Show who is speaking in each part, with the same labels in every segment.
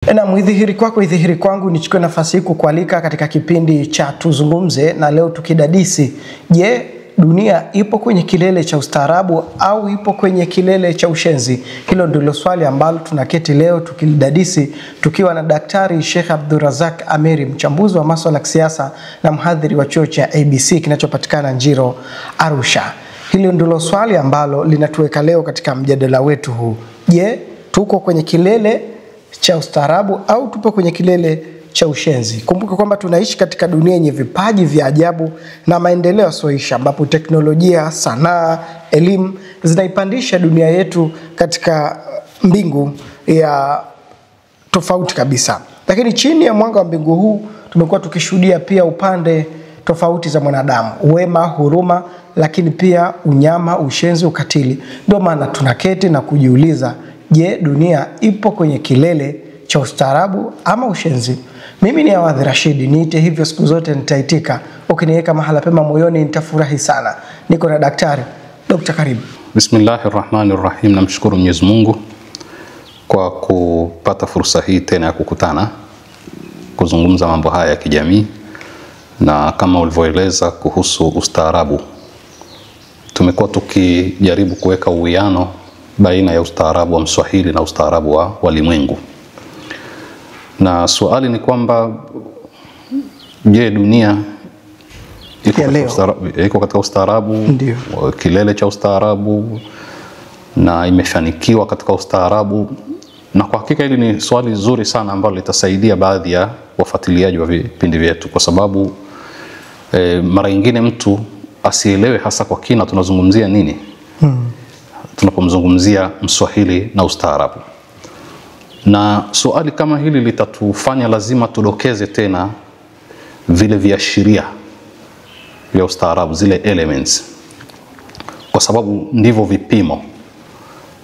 Speaker 1: Na mwidhihiri kwako idhihiri kwangu, nichukue nafasi hii kukualika katika kipindi cha Tuzungumze, na leo tukidadisi, je, dunia ipo kwenye kilele cha ustaarabu au ipo kwenye kilele cha ushenzi? Hilo ndilo swali ambalo tunaketi leo tukilidadisi tukiwa na Daktari Sheikh Abdurazak Ameri, mchambuzi wa masuala ya kisiasa na mhadhiri wa chuo cha ABC kinachopatikana Njiro, Arusha. Hilo ndilo swali ambalo linatuweka leo katika mjadala wetu huu. Je, tuko kwenye kilele cha ustaarabu au tupo kwenye kilele cha ushenzi? Kumbuka kwamba tunaishi katika dunia yenye vipaji vya ajabu na maendeleo yasioisha, ambapo teknolojia, sanaa, elimu zinaipandisha dunia yetu katika mbingu ya tofauti kabisa. Lakini chini ya mwanga wa mbingu huu tumekuwa tukishuhudia pia upande tofauti za mwanadamu: wema, huruma, lakini pia unyama, ushenzi, ukatili. Ndio maana tunaketi na kujiuliza, je, dunia ipo kwenye kilele cha ustaarabu ama ushenzi? Mimi ni Awadhi Rashidi, niite hivyo siku zote nitaitika. Ukiniweka mahala pema moyoni nitafurahi sana. Niko na daktari. Dr. karibu.
Speaker 2: Bismillahirrahmanirrahim. Namshukuru Mwenyezi Mungu kwa kupata fursa hii tena ya kukutana kuzungumza mambo haya ya kijamii, na kama ulivyoeleza kuhusu ustaarabu, tumekuwa tukijaribu kuweka uwiano baina ya ustaarabu wa Mswahili na ustaarabu wa walimwengu. Na swali ni je, dunia iko katika ustaarabu, kilele cha ustaarabu, na imefanikiwa katika ustaarabu? Na kwa hakika hili ni swali zuri sana ambalo litasaidia baadhi ya wafuatiliaji wa vipindi vyetu, kwa sababu mara nyingine mtu asielewe hasa kwa kina tunazungumzia nini tunapomzungumzia Mswahili na ustaarabu. Na swali kama hili litatufanya lazima tudokeze tena vile viashiria vya ustaarabu, zile elements, kwa sababu ndivyo vipimo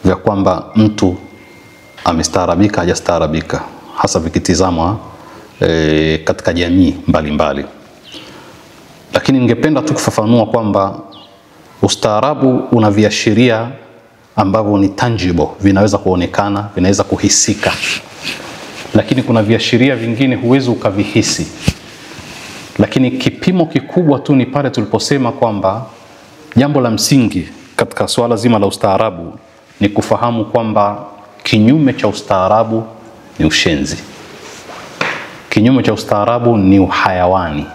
Speaker 2: vya kwamba mtu amestaarabika hajastaarabika, hasa vikitizamwa katika jamii mbalimbali. Lakini ningependa tu kufafanua kwamba ustaarabu una viashiria ambavyo ni tangible, vinaweza kuonekana, vinaweza kuhisika. Lakini kuna viashiria vingine huwezi ukavihisi. Lakini kipimo kikubwa tu ni pale tuliposema kwamba jambo la msingi katika swala zima la ustaarabu ni kufahamu kwamba kinyume cha ustaarabu ni ushenzi. Kinyume cha ustaarabu ni uhayawani,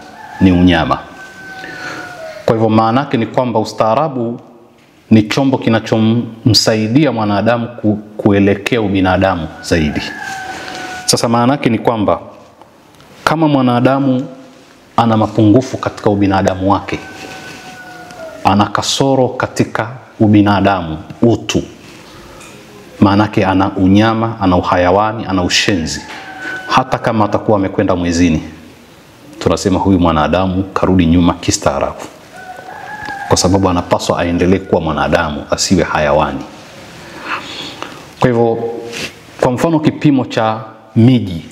Speaker 2: ni unyama. Kwa hivyo maana yake ni kwamba ustaarabu ni chombo kinachomsaidia mwanadamu kuelekea ubinadamu zaidi. Sasa maana yake ni kwamba kama mwanadamu ana mapungufu katika ubinadamu wake, ana kasoro katika ubinadamu, utu, maana yake ana unyama, ana uhayawani, ana ushenzi. Hata kama atakuwa amekwenda mwezini, tunasema huyu mwanadamu karudi nyuma kistaarabu, kwa sababu anapaswa aendelee kuwa mwanadamu, asiwe hayawani. Kwa hivyo, kwa mfano, kipimo cha miji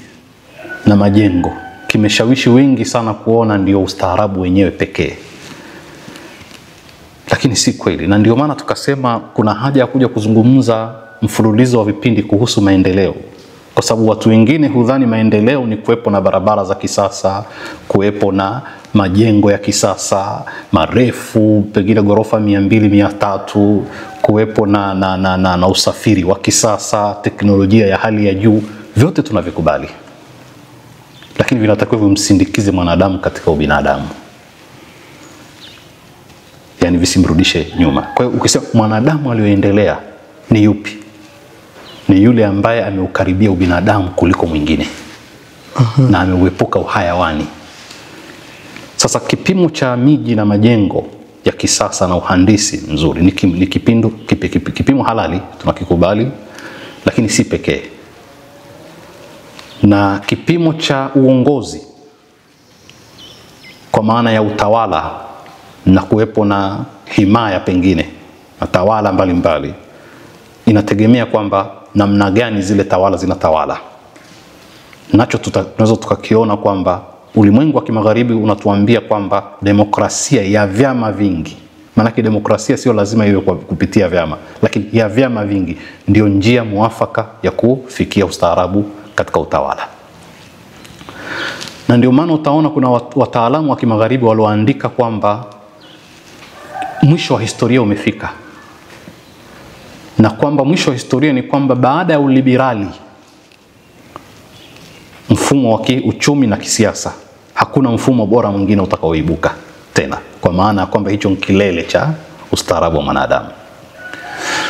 Speaker 2: na majengo kimeshawishi wengi sana kuona ndio ustaarabu wenyewe pekee. Lakini si kweli, na ndio maana tukasema kuna haja ya kuja kuzungumza mfululizo wa vipindi kuhusu maendeleo. Kwa sababu watu wengine hudhani maendeleo ni kuwepo na barabara za kisasa, kuwepo na majengo ya kisasa marefu, pengine ghorofa 200, 300, kuwepo na usafiri wa kisasa, teknolojia ya hali ya juu. Vyote tunavikubali, lakini vinatakiwa vimsindikize mwanadamu katika ubinadamu, yani visimrudishe nyuma. Kwa hiyo ukisema mwanadamu aliyoendelea ni yupi? Ni yule ambaye ameukaribia ubinadamu kuliko mwingine, na ameuepuka uhayawani. Sasa kipimo cha miji na majengo ya kisasa na uhandisi mzuri ni kipimo halali, tunakikubali, lakini si pekee. Na kipimo cha uongozi, kwa maana ya utawala na kuwepo na himaya pengine na tawala mbalimbali, inategemea kwamba namna gani zile tawala zinatawala. Nacho tunaweza tukakiona kwamba ulimwengu wa kimagharibi unatuambia kwamba demokrasia ya vyama vingi, maana demokrasia sio lazima iwe kupitia vyama, lakini ya vyama vingi ndio njia muafaka ya kufikia ustaarabu katika utawala. Na ndio maana utaona kuna wataalamu wa kimagharibi walioandika kwamba mwisho wa historia umefika, na kwamba mwisho wa historia ni kwamba baada ya uliberali, mfumo wa kiuchumi na kisiasa, hakuna mfumo bora mwingine utakaoibuka tena, kwa maana kwamba hicho ni kilele cha ustaarabu wa mwanadamu.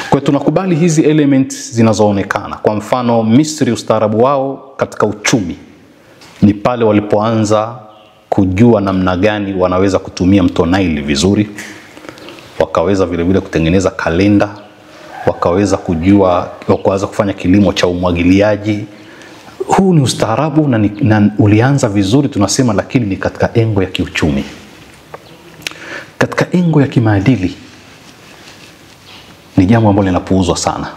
Speaker 2: Kwa tunakubali hizi elements zinazoonekana. Kwa mfano Misri, ustaarabu wao katika uchumi ni pale walipoanza kujua namna gani wanaweza kutumia mto Nile vizuri, wakaweza vile vile kutengeneza kalenda, wakaweza kufanya kilimo cha umwagiliaji. Huu ni ustaarabu na ulianza vizuri tunasema, lakini ni katika engo ya kiuchumi. Katika engo ya kimaadili ni jambo ambalo linapuuzwa sana,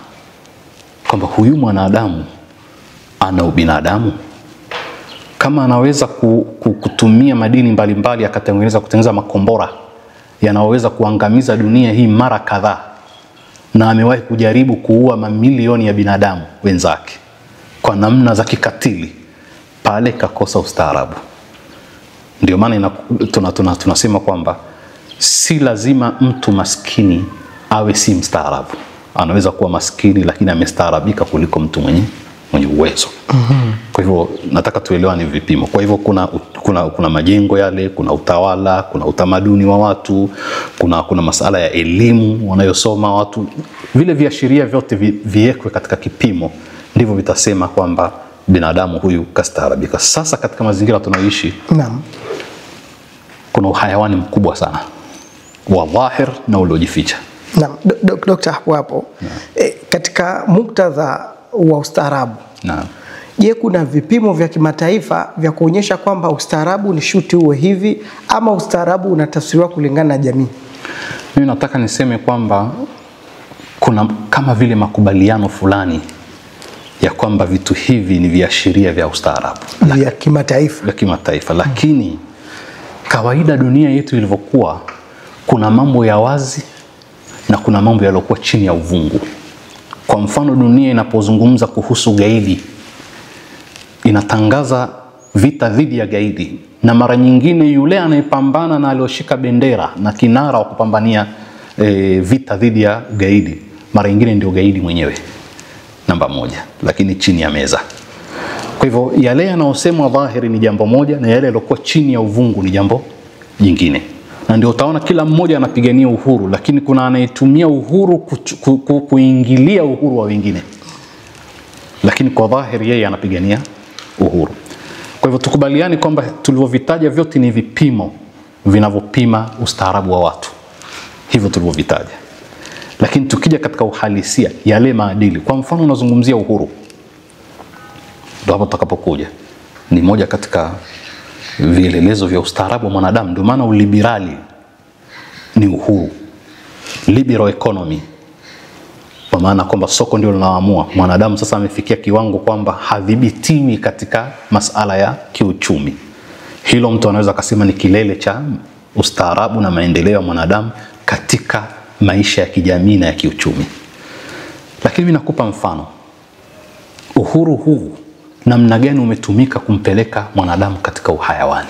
Speaker 2: kwamba huyu mwanadamu ana ubinadamu. Kama anaweza kutumia madini mbalimbali kutengeneza makombora yanaweza kuangamiza dunia hii mara kadhaa, na amewahi kujaribu kuua mamilioni ya binadamu wenzake kwa namna za kikatili, pale kakosa ustaarabu. Ndio maana tunasema kwamba si lazima mtu maskini awe si mstaarabu. Anaweza kuwa maskini lakini amestaarabika kuliko mtu mwenye uwezo. Kwa hivyo nataka tuelewane vipimo. Kwa hivyo kuna majengo yale, kuna utawala, kuna utamaduni wa watu, kuna masala ya elimu wanayosoma watu. Vile viashiria vyote viwekwe katika kipimo, ndivyo vitasema kwamba binadamu huyu kastaarabika. Sasa katika mazingira tunayoishi,
Speaker 1: naam,
Speaker 2: kuna uhayawani mkubwa sana wa dhahir na uliojificha.
Speaker 1: Naam, Dokta, hapo katika muktadha wa ustaarabu,
Speaker 2: naam,
Speaker 1: je, kuna vipimo vya kimataifa vya kuonyesha kwamba ustaarabu ni shuti uwe hivi, ama ustaarabu unatafsiriwa kulingana na jamii?
Speaker 2: Mimi nataka niseme kwamba kuna kama vile makubaliano fulani ya kwamba vitu hivi ni viashiria vya ustaarabu
Speaker 1: vya kimataifa,
Speaker 2: lakini kawaida dunia yetu ilivyokuwa, kuna mambo ya wazi na kuna mambo yaliokuwa chini ya uvungu. Kwa mfano, dunia inapozungumza kuhusu gaidi, inatangaza vita dhidi ya gaidi, na mara nyingine yule anayepambana na alioshika bendera na kinara wa kupambania vita dhidi ya gaidi, mara nyingine ndio gaidi mwenyewe namba moja, lakini chini ya meza. Kwa hivyo yale yanayosemwa dhahiri ni jambo moja, na yale yaliokuwa chini ya uvungu ni jambo jingine. Na ndio utaona kila mmoja anapigania uhuru, lakini kuna anayetumia uhuru kuingilia uhuru wa wengine, lakini kwa dhahiri yeye anapigania uhuru. Kwa hivyo tukubaliane kwamba tulivyovitaja vyote ni vipimo vinavyopima ustaarabu wa watu, hivyo tulivyovitaja. Lakini tukija katika uhalisia, yale maadili, kwa mfano unazungumzia uhuru, ndio hapo tutakapokuja. Ni moja katika vielelezo vya ustaarabu wa mwanadamu. Ndio maana uliberali ni uhuru, liberal economy, kwa maana kwamba soko ndio linaamua. Mwanadamu sasa amefikia kiwango kwamba hadhibitiwi katika masala ya kiuchumi. Hilo mtu anaweza kusema ni kilele cha ustaarabu na maendeleo ya mwanadamu katika maisha ya kijamii na ya kiuchumi. Lakini mimi nakupa mfano, uhuru huu namna gani umetumika kumpeleka mwanadamu katika uhayawani.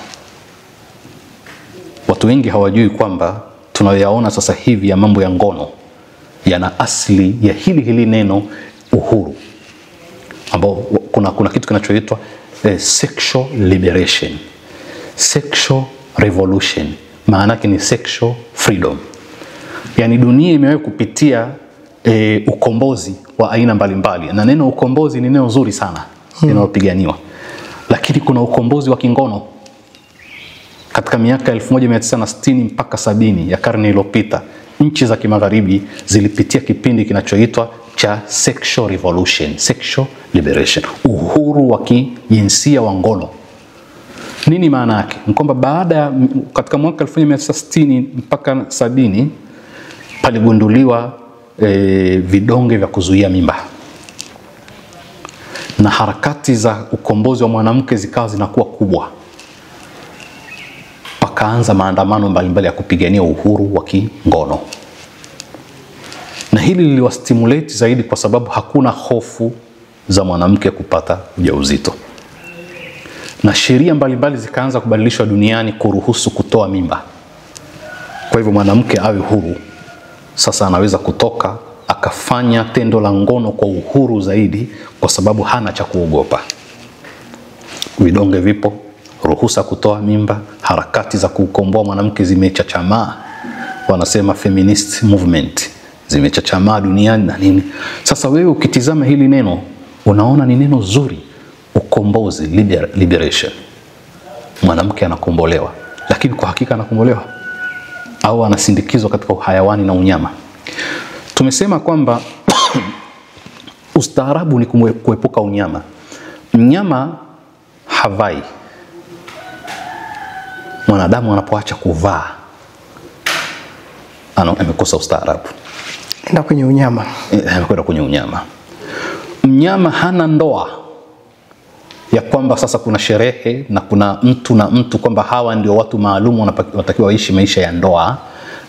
Speaker 2: Watu wengi hawajui kwamba tunayoyaona sasa hivi ya mambo ya ngono yana asili ya hili neno uhuru, ambao kuna kitu kinachoitwa sexual liberation, sexual revolution. Maana yake ni sexual freedom. Yani dunia imewahi kupitia ukombozi wa aina mbalimbali, na neno ukombozi ni neno zuri sana linalopiganiwa, lakini kuna ukombozi wa kingono katika miaka 1960 mpaka 70 ya karne iliyopita. Nchi za kimagharibi zilipitia kipindi kinachoitwa cha sexual revolution, sexual liberation, uhuru wa kijinsia wa ngono. Nini maana yake? Ni kwamba katika mwaka 1960 mpaka 70 paligunduliwa vidonge vya kuzuia mimba, na harakati za ukombozi wa mwanamke zikawa zinakuwa kubwa. Pakaanza maandamano mbalimbali ya kupigania uhuru wa kingono, na hili liliwastimulate zaidi kwa sababu hakuna hofu za mwanamke kupata ujauzito, na sheria mbalimbali zikaanza kubadilishwa duniani kuruhusu kutoa mimba. Kwa hivyo mwanamke awe huru sasa, anaweza kutoka akafanya tendo la ngono kwa uhuru zaidi, kwa sababu hana cha kuogopa. Vidonge vipo, ruhusa kutoa mimba, harakati za kukomboa mwanamke zimechachamaa, wanasema feminist movement zimechachamaa duniani na nini. Sasa wewe ukitizama hili neno unaona ni neno zuri, ukombozi, liberation. Mwanamke anakombolewa, lakini kwa hakika anakombolewa au anasindikizwa katika uhayawani na unyama? Tumesema kwamba ustaarabu ni kuepuka unyama. Mnyama havai. Mwanadamu anapoacha kuvaa amekosa ustaarabu,
Speaker 1: enda kwenye unyama,
Speaker 2: amekwenda kwenye unyama. Mnyama hana ndoa ya kwamba sasa kuna sherehe na kuna mtu na mtu kwamba hawa ndio watu maalum wanatakiwa waishi maisha ya ndoa,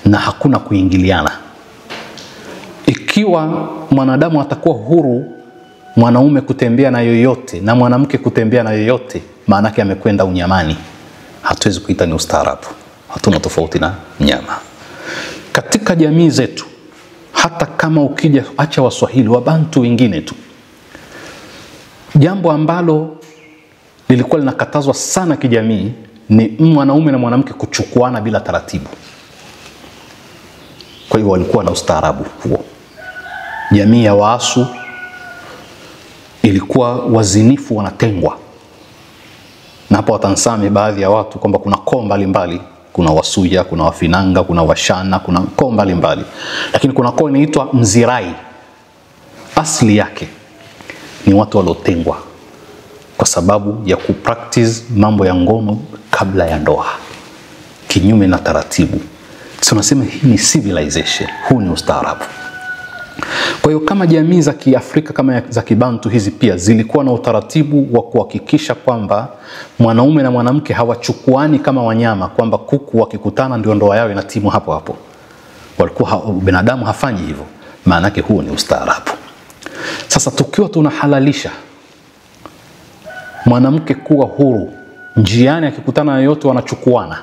Speaker 2: na hakuna kuingiliana. Ikiwa mwanadamu atakuwa huru, mwanaume kutembea na yoyote na mwanamke kutembea na yoyote, maana yake amekwenda unyamani. Hatuwezi kuita ni ustaarabu. Hatuna tofauti na mnyama. Katika jamii zetu, hata kama ukija acha Waswahili, Wabantu wengine tu, jambo ambalo lilikuwa linakatazwa sana kijamii ni mwanaume na mwanamke kuchukuana bila taratibu. Kwa hiyo walikuwa na ustaarabu huo. Jamii ya Waasu ilikuwa wazinifu wanatengwa, na hapo watansame baadhi ya watu kwamba kuna koo mbalimbali, kuna Wasuya, kuna Wafinanga, kuna Washana, kuna koo mbalimbali, lakini kuna koo inaitwa Mzirai. Asili yake ni watu waliotengwa kwa sababu ya kupractice mambo ya ngono kabla ya ndoa, kinyume na taratibu. Tunasema hii ni civilization, huu ni ustaarabu. Kwa hiyo kama jamii za Kiafrika kama za Kibantu hizi pia zilikuwa na utaratibu wa kuhakikisha kwamba mwanaume na mwanamke hawachukuani kama wanyama, kwamba kuku wakikutana ndio ndoa yao inatimu hapo hapo. Walikuwa binadamu hafanyi hivyo, maana yake huo ni ustaarabu. Sasa tukiwa tunahalalisha mwanamke kuwa huru, njiani akikutana na yote wanachukuana,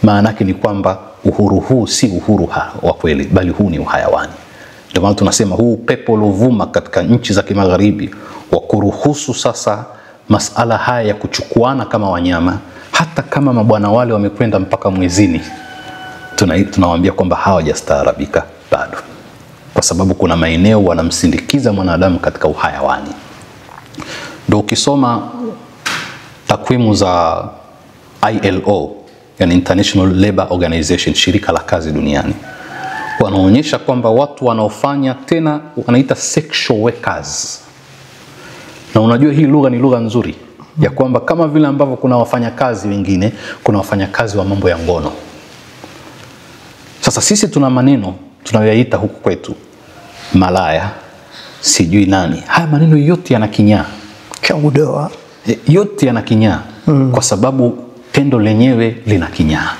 Speaker 2: maana yake ni kwamba uhuru huu si uhuru wa kweli, bali huu ni uhayawani. Ndio maana tunasema huu pepo ulovuma katika nchi za kimagharibi wa kuruhusu sasa masala haya ya kuchukuana kama wanyama, hata kama mabwana wale wamekwenda mpaka mwezini, tunawaambia kwamba hawajastaarabika bado, kwa sababu kuna maeneo wanamsindikiza mwanadamu katika uhayawani. Ndio ukisoma takwimu za ILO, yani International Labour Organization, shirika la kazi duniani, wanaonyesha kwamba watu wanaofanya tena wanaita sexual workers. Na unajua hii lugha ni lugha nzuri ya kwamba kama vile ambavyo kuna wafanyakazi wengine, kuna wafanyakazi wa mambo ya ngono. Sasa sisi tuna maneno tunayoyaita huku kwetu malaya, sijui nani. Haya maneno yote yanakinyaa,
Speaker 1: chaudoa,
Speaker 2: yote yanakinyaa kwa sababu tendo lenyewe linakinyaa.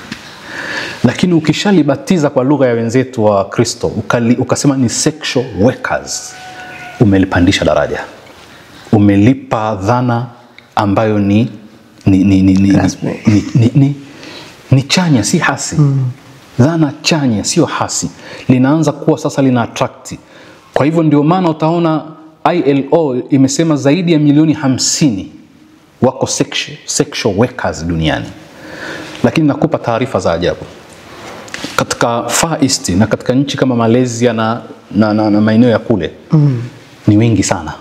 Speaker 2: Lakini ukishalibatiza kwa lugha ya wenzetu wa Kristo, ukasema ni sexual workers, umelipandisha daraja. Umelipa dhana ambayo ni chanya, si hasi. Dhana chanya, sio hasi. Linaanza kuwa sasa lina attract. Kwa hivyo ndio maana utaona ILO imesema zaidi ya milioni 50 wako sexual workers duniani. Lakini nakupa taarifa za ajabu. Katika Far East na katika nchi kama Malaysia na maeneo ya kule, ni wengi sana.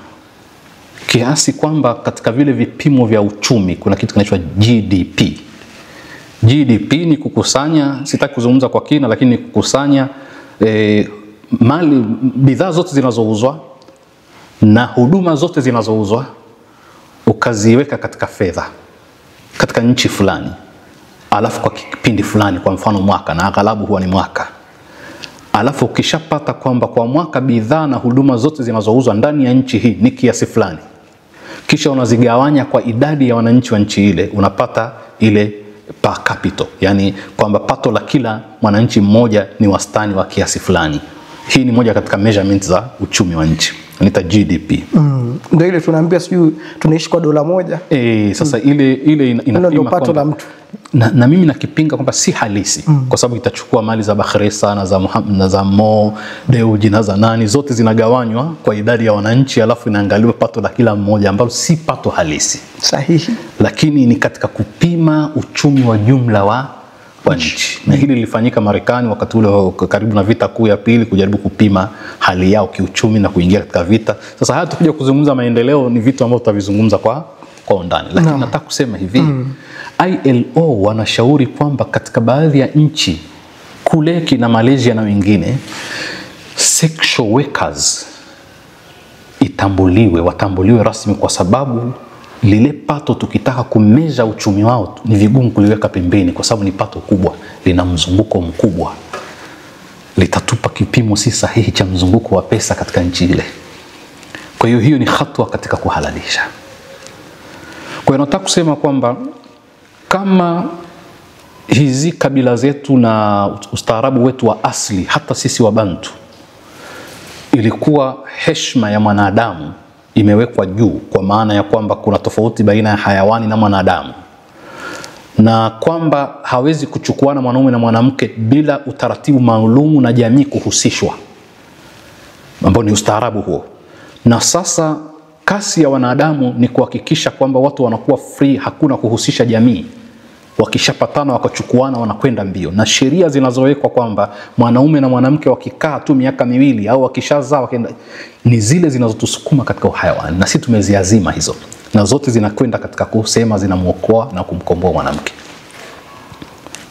Speaker 2: Kiasi kwamba katika vile vipimo vya uchumi kuna kitu kinaitwa GDP. GDP ni kukusanya, sitaki kuzungumza kwa kina, lakini ni kukusanya mali, bidhaa zote zinazouzwa na huduma zote zinazouzwa, ukaziweka katika fedha katika nchi fulani, alafu kwa kipindi fulani, kwa mfano mwaka, na aghalabu huwa ni mwaka. Alafu ukishapata kwamba kwa mwaka bidhaa na huduma zote zinazouzwa ndani ya nchi hii ni kiasi fulani, kisha unazigawanya kwa idadi ya wananchi wa nchi ile, unapata ile per capita, yani kwamba pato la kila mwananchi mmoja ni wastani wa kiasi fulani. Hii ni moja katika measurement za uchumi wa nchi. inaita GDP.
Speaker 1: Ndio ile tunaambia sijui tunaishi kwa dola moja.
Speaker 2: Sasa ile
Speaker 1: inapima pato la mtu.
Speaker 2: Na mimi nakipinga kwamba si halisi kwa sababu itachukua mali za Bakhresa na za Muhammad na za Mo Dewji na za nani, zote zinagawanywa kwa idadi ya wananchi, alafu inaangaliwa pato la kila mmoja ambalo si pato halisi.
Speaker 1: Sahihi.
Speaker 2: Lakini ni katika kupima uchumi wa jumla wa nchi. Na hili lilifanyika Marekani wakati ule karibu na vita kuu ya pili, kujaribu kupima hali yao kiuchumi na kuingia katika vita. Sasa haya tukija kuzungumza maendeleo ni vitu ambavyo tutavizungumza kwa undani. Lakini nataka kusema hivi, ILO wanashauri kwamba katika baadhi ya nchi kule kina Malaysia na wengine, sexual workers watambuliwe rasmi, kwa sababu lile pato tukitaka kumeza uchumi wao ni vigumu kuliweka pembeni, kwa sababu ni pato kubwa, lina mzunguko mkubwa, litatupa kipimo si sahihi cha mzunguko wa pesa katika nchi ile. Kwa hiyo ni hatua katika kuhalalisha. Kwa hiyo nataka kusema kwamba kama hizi kabila zetu na ustaarabu wetu wa asili, hata sisi wa Bantu, ilikuwa heshima ya mwanadamu imewekwa juu, kwa maana ya kwamba kuna tofauti baina ya hayawani na mwanadamu, na kwamba hawezi kuchukuana mwanaume na mwanamke bila utaratibu maalumu na jamii kuhusishwa, ambao ni ustaarabu huo. Na sasa kasi ya wanadamu ni kuhakikisha kwamba watu wanakuwa free, hakuna kuhusisha jamii. Wakishapatana wakachukuana wanakwenda mbio, na sheria zinazowekwa kwamba mwanaume na mwanamke wakikaa tu miaka miwili au wakishazaa wakaenda, ni zile zinazotusukuma katika uhayawani, na sisi tumeziazima hizo, na zote zinakwenda katika kusema zinamuokoa na kumkomboa mwanamke.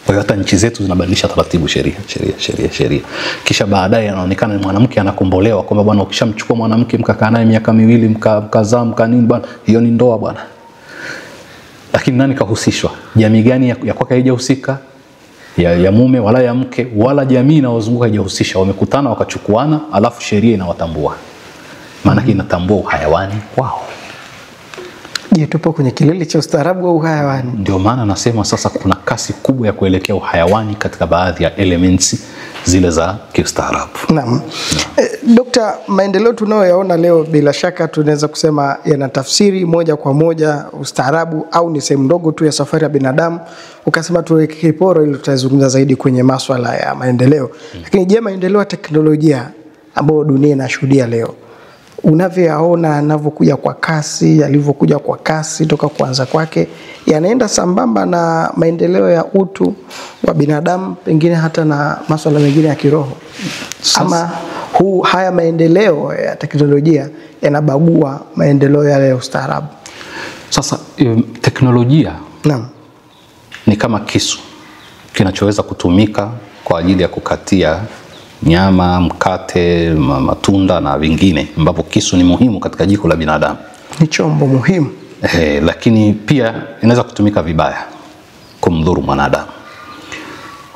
Speaker 2: Kwa hiyo hata nchi zetu zinabadilisha taratibu sheria. Kisha baadaye anaonekana mwanamke anakombolewa, kwamba bwana, ukishamchukua mwanamke mkakaa naye miaka miwili mkazaa mkanini bwana, hiyo ni ndoa bwana. Lakini nani kahusishwa? Jamii gani ya kwake haijahusika? Ya mume wala ya mke wala jamii inayozunguka haijahusisha. Wamekutana wakachukuana, alafu sheria inawatambua. Maana inatambua uhayawani wao.
Speaker 1: Je, tupo kwenye kilele cha ustaarabu au uhayawani?
Speaker 2: Ndio maana nasema sasa kuna kasi kubwa ya kuelekea uhayawani katika baadhi ya elements zile za kiustaarabu.
Speaker 1: Naam. Dokta, maendeleo tunayoyaona leo bila shaka tunaweza kusema yana tafsiri moja kwa moja ustaarabu, au ni sehemu ndogo tu ya safari ya binadamu? Ukasema tuweke kiporo ili tutazungumza zaidi kwenye masuala ya maendeleo. Lakini je, maendeleo ya teknolojia ambayo dunia inashuhudia leo, unavyoyaona yanavyokuja kwa kasi, yalivyokuja kwa kasi toka kuanza kwake, yanaenda sambamba na maendeleo ya utu wa binadamu, pengine hata na masuala mengine ya kiroho? Ama haya maendeleo ya teknolojia yanabagua maendeleo yale ya ustaarabu?
Speaker 2: Sasa teknolojia ni kama kisu kinachoweza kutumika kwa ajili ya kukatia nyama, mkate, matunda na vingine, ambapo kisu ni muhimu katika jiko la binadamu.
Speaker 1: Ni chombo muhimu.
Speaker 2: Lakini pia inaweza kutumika vibaya kumdhuru mwanadamu.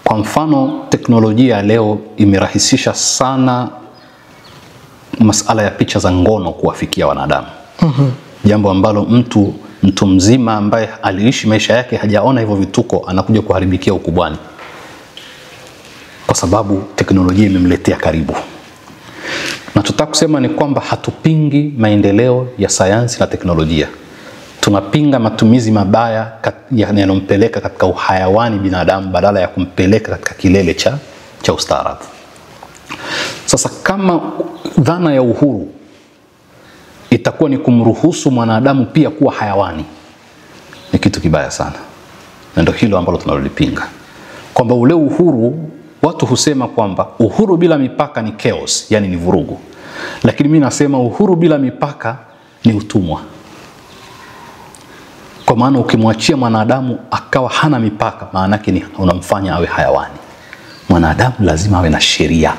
Speaker 2: Kwa mfano, teknolojia leo imerahisisha sana masala ya picha za ngono kuwafikia wanadamu. Jambo ambalo mtu mzima ambaye aliishi maisha yake hajaona hivyo vituko anakuja kuharibikia ukubwani, kwa sababu teknolojia imemletea karibu. Na tutaka kusema ni kwamba hatupingi maendeleo ya sayansi na teknolojia. Tunapinga matumizi mabaya yanayompeleka katika uhayawani binadamu badala ya kumpeleka katika kilele cha ustaarabu. Sasa kama dhana ya uhuru itakuwa ni kumruhusu mwanadamu pia kuwa hayawani, ni kitu kibaya sana. Na ndio hilo ambalo tunalolipinga. Kwamba ule uhuru, watu husema kwamba uhuru bila mipaka ni chaos, yani ni vurugu. Lakini mimi nasema uhuru bila mipaka ni utumwa. Kwa maana ukimwachia mwanadamu akawa hana mipaka, maana yake ni unamfanya awe hayawani. Mwanadamu lazima awe na sheria.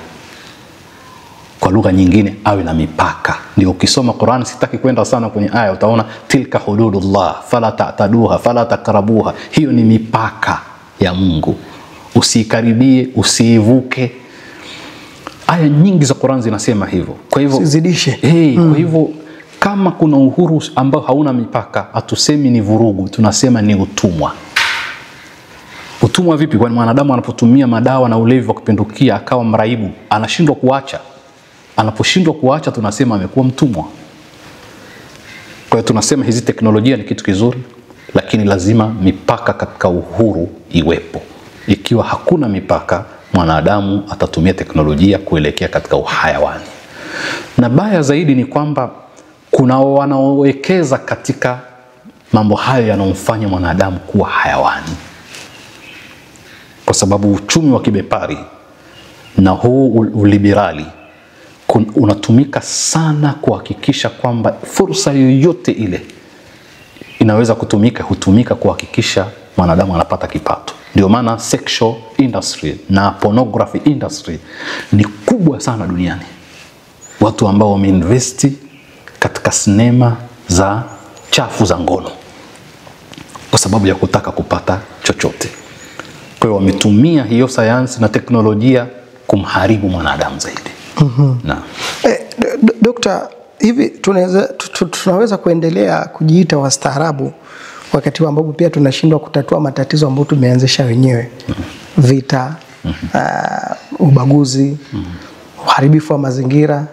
Speaker 2: Kwa lugha nyingine awe na mipaka. Ndio ukisoma Qur'an, sitaki kwenda sana kwenye aya, utaona tilka hududullah fala ta'taduha fala takrabuha. Hiyo ni mipaka ya Mungu. Usikaribie, usivuke. Aya nyingi za Qur'an zinasema hivyo. Kwa hivyo
Speaker 1: usizidishe.
Speaker 2: Kwa hivyo kama kuna uhuru ambao hauna mipaka, hatusemi ni vurugu, tunasema ni utumwa. Utumwa vipi? Kwani mwanadamu anapotumia madawa na ulevi wa kupindukia akawa mraibu, anashindwa kuacha. Anaposhindwa kuacha tunasema amekuwa mtumwa. Kwa hiyo tunasema hizi teknolojia ni kitu kizuri, lakini lazima mipaka katika uhuru iwepo. Ikiwa hakuna mipaka, mwanadamu atatumia teknolojia kuelekea katika uhayawani. Na baya zaidi ni kwamba kuna wanaowekeza katika mambo hayo yanayomfanya mwanadamu kuwa hayawani. Kwa sababu uchumi wa kibepari na huu uliberali unatumika sana kuhakikisha kwamba fursa yoyote ile inaweza hutumika kuhakikisha mwanadamu anapata kipato. Ndio maana sexual industry na pornography industry ni kubwa sana duniani. Watu ambao wameinvesti katika sinema za chafu za ngono kwa sababu ya kutaka kupata chochote. Kwa hiyo wametumia hiyo sayansi na teknolojia kumharibu mwanadamu zaidi. Na
Speaker 1: Dokta, hivi tunaweza kuendelea kujiita wastaarabu wakati ambapo pia tunashindwa kutatua matatizo ambayo tumeanzisha wenyewe? Vita, ubaguzi, uharibifu wa mazingira.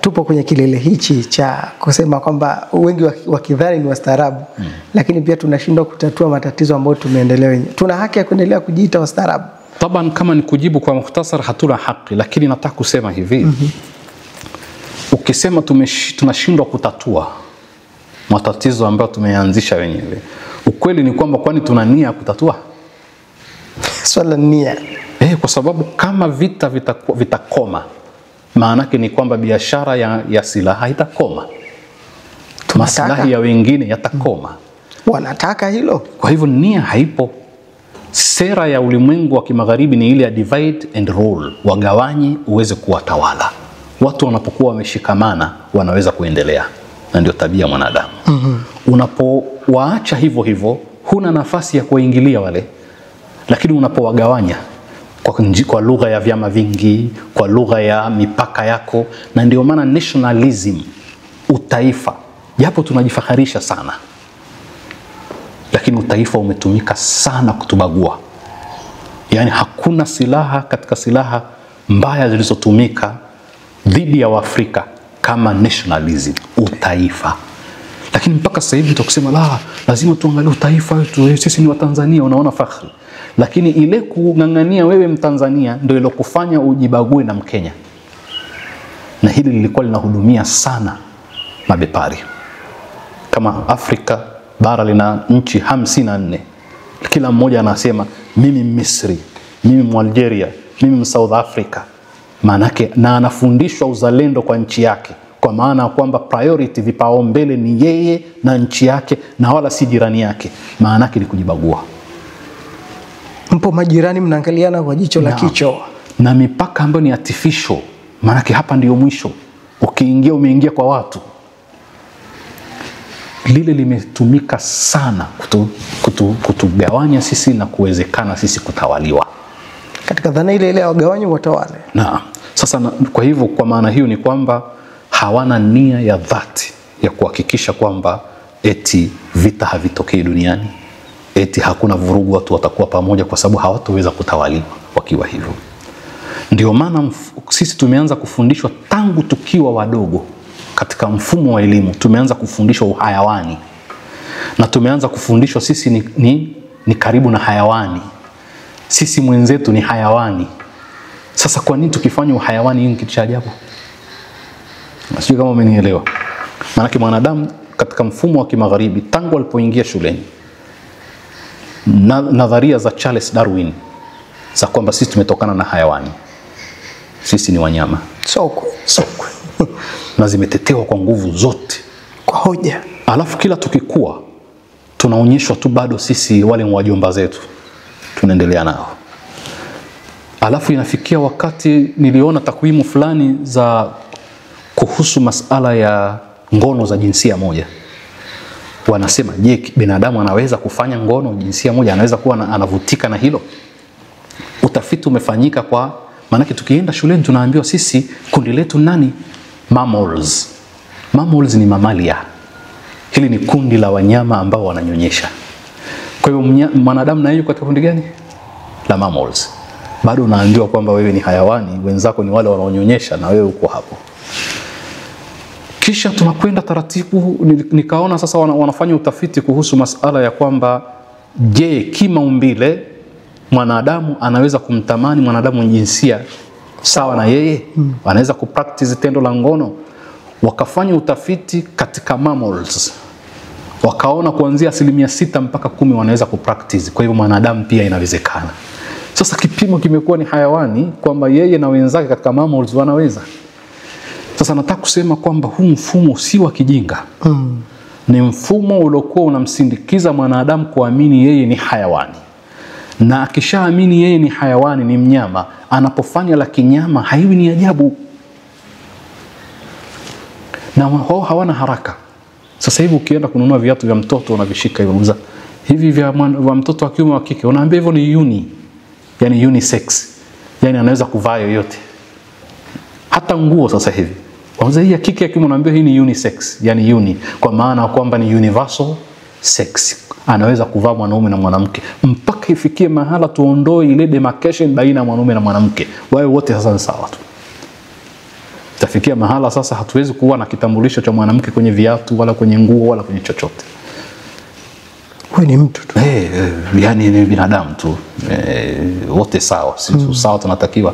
Speaker 1: Tupo kwenye kilele hichi cha kusema kwamba wengi wakidhani ni wastaarabu, lakini pia tunashindwa kutatua matatizo ambayo tumeendelea wenyewe. Tuna haki ya kuendelea kujiita wastaarabu?
Speaker 2: Taban, kama ni kujibu kwa mukhtasar, hatuna haki, lakini nataka kusema hivi. Ukisema tunashindwa kutatua matatizo ambayo tumeanzisha wenyewe, ukweli ni kwamba kwani tuna nia kutatua?
Speaker 1: Swala nia.
Speaker 2: Kwa sababu kama vita vitakoma, maana yake ni kwamba biashara ya silaha itakoma. Maslahi ya wengine yatakoma.
Speaker 1: Wanataka hilo.
Speaker 2: Kwa hivyo nia haipo. Sera ya ulimwengu wa kimagharibi ni ile ya divide and rule, wagawanye uweze kuwatawala. Watu wanapokuwa wameshikamana wanaweza kuendelea, na ndio tabia mwanadamu. Unapowaacha hivyo huna nafasi ya kuingilia wale, lakini unapowagawanya kwa lugha ya vyama vingi, kwa lugha ya mipaka yako, na ndio maana nationalism, utaifa, japo tunajifaharisha sana, lakini utaifa umetumika sana kutubagua. Yani hakuna silaha katika silaha mbaya zilizotumika dhidi ya Waafrika kama nationalism, utaifa. Lakini mpaka sasa hivi tutakusema lazima tuangalie utaifa wetu, sisi ni Watanzania, unaona fakhri. Lakini ile kung'ang'ania wewe Mtanzania ndio ilokufanya ujibague na Mkenya. Na hili lilikuwa linahudumia sana mabepari. Kama Afrika bara lina nchi 54. Kila mmoja anasema mimi Misri, mimi Mwalgeria, mimi South Africa. Maanake na anafundishwa uzalendo kwa nchi yake, kwa maana kwamba priority, vipaumbele ni yeye na nchi yake na wala si jirani yake. Maanake ni kujibagua.
Speaker 1: Mpo majirani mnaangaliana kwa jicho la kicho.
Speaker 2: Na mipaka ambayo ni artificial. Maanake hapa ndio mwisho. Ukiingia umeingia kwa watu. Lile limetumika sana kutugawanya sisi na kuwezekana sisi kutawaliwa.
Speaker 1: Katika dhana ile ya wagawanya watawale.
Speaker 2: Na sasa kwa hivyo, kwa maana hiyo ni kwamba hawana nia ya dhati ya kuhakikisha kwamba eti vita havitokei duniani, eti hakuna vurugu, watu watakuwa pamoja, kwa sababu hawataweza kutawaliwa wakiwa hivyo. Ndio maana sisi tumeanza kufundishwa tangu tukiwa wadogo. Katika mfumo wa elimu tumeanza kufundishwa uhayawani, na tumeanza kufundishwa sisi ni karibu na hayawani, sisi mwenzetu ni hayawani. Sasa kwa nini tukifanya uhayawani hii ni kitu cha ajabu? Sijui kama umenielewa. Maana mwanadamu katika mfumo wa kimagharibi tangu alipoingia shuleni, nadharia za Charles Darwin za kwamba sisi tumetokana na hayawani, sisi ni wanyama,
Speaker 1: sokwe
Speaker 2: na zimetetewa kwa nguvu zote,
Speaker 1: kwa hoja.
Speaker 2: Alafu kila tukikua tunaonyeshwa tu bado sisi wale wajomba zetu tunaendelea nao. Alafu inafikia wakati niliona takwimu fulani za kuhusu masala ya ngono za jinsia moja. Wanasema, je, binadamu anaweza kufanya ngono jinsia moja? Anaweza kuwa anavutika na hilo? Utafiti umefanyika kwa, maanake tukienda shuleni tunaambiwa sisi kundi letu nani? Mammals. Mammals ni mamalia. Hili ni kundi la wanyama ambao wananyonyesha. Kwa hiyo mwanadamu na yeye katika kundi gani? La mammals. bado unaambiwa kwamba wewe ni hayawani, wenzako ni wale wanaonyonyesha na wewe uko hapo. Kisha tunakwenda taratibu, nikaona sasa wanafanya utafiti kuhusu masala ya kwamba je, kimaumbile mwanadamu anaweza kumtamani mwanadamu jinsia sawa na yeye? Anaweza kupractice tendo la ngono? Wakafanya utafiti katika mammals, wakaona kuanzia 6% mpaka 10 wanaweza kupractice. Kwa hivyo mwanadamu pia inawezekana. Sasa kipimo kimekuwa ni hayawani, kwamba yeye na wenzake katika mammals wanaweza. Sasa nataka kusema kwamba huu mfumo si wa kijinga. Ni mfumo uliokuwa unamsindikiza mwanadamu kuamini yeye ni hayawani. Na akishaamini yeye ni hayawani, ni mnyama, anapofanya la kinyama haiwi ni ajabu. Na wao hawana haraka. Sasa hivi ukienda kununua viatu vya mtoto unavishika hivi, hivi vya mtoto wa kiume wa kike, unaambia hivyo ni uni, yani unisex, yani anaweza kuvaa yoyote. Hata nguo sasa hivi kwanza hii ya kike ya kiume unaambia hii ni unisex, yani uni, kwa maana kwamba ni universal sex, anaweza kuvaa mwanaume na mwanamke, mpaka ifikie mahala tuondoe ile demarcation baina ya mwanaume na mwanamke, wao wote sasa ni sawa tu. Tafikia mahala sasa hatuwezi kuwa na kitambulisho cha mwanamke kwenye viatu wala kwenye nguo wala kwenye chochote.
Speaker 1: Wewe ni mtu tu.
Speaker 2: Yani ni binadamu tu. Wote sawa. Sisi sawa tunatakiwa.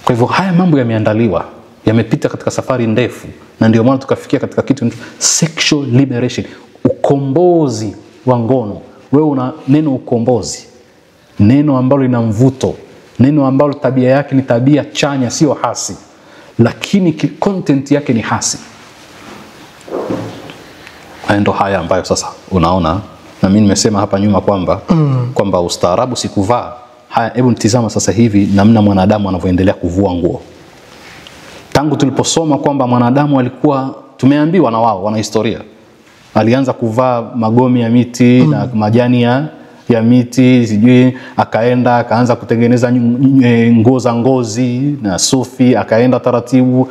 Speaker 2: Kwa hivyo haya mambo yameandaliwa, yamepita katika safari ndefu, na ndio maana tukafikia katika kitu sexual liberation, ukombozi wa ngono. Wewe una neno ukombozi, neno ambalo lina mvuto, neno ambalo tabia yake ni tabia chanya, sio hasi, lakini content yake ni hasi. Ndio haya ambayo sasa unaona, na mimi nimesema hapa nyuma kwamba ustaarabu si kuvaa. Haya, hebu nitizama sasa hivi namna mwanadamu anavyoendelea kuvua nguo. Tangu tuliposoma kwamba mwanadamu alikuwa, tumeambiwa na wao wana historia, alianza kuvaa magome ya miti na majani ya miti, sijui akaanza kutengeneza nguo za ngozi na sufi, akaenda taratibu.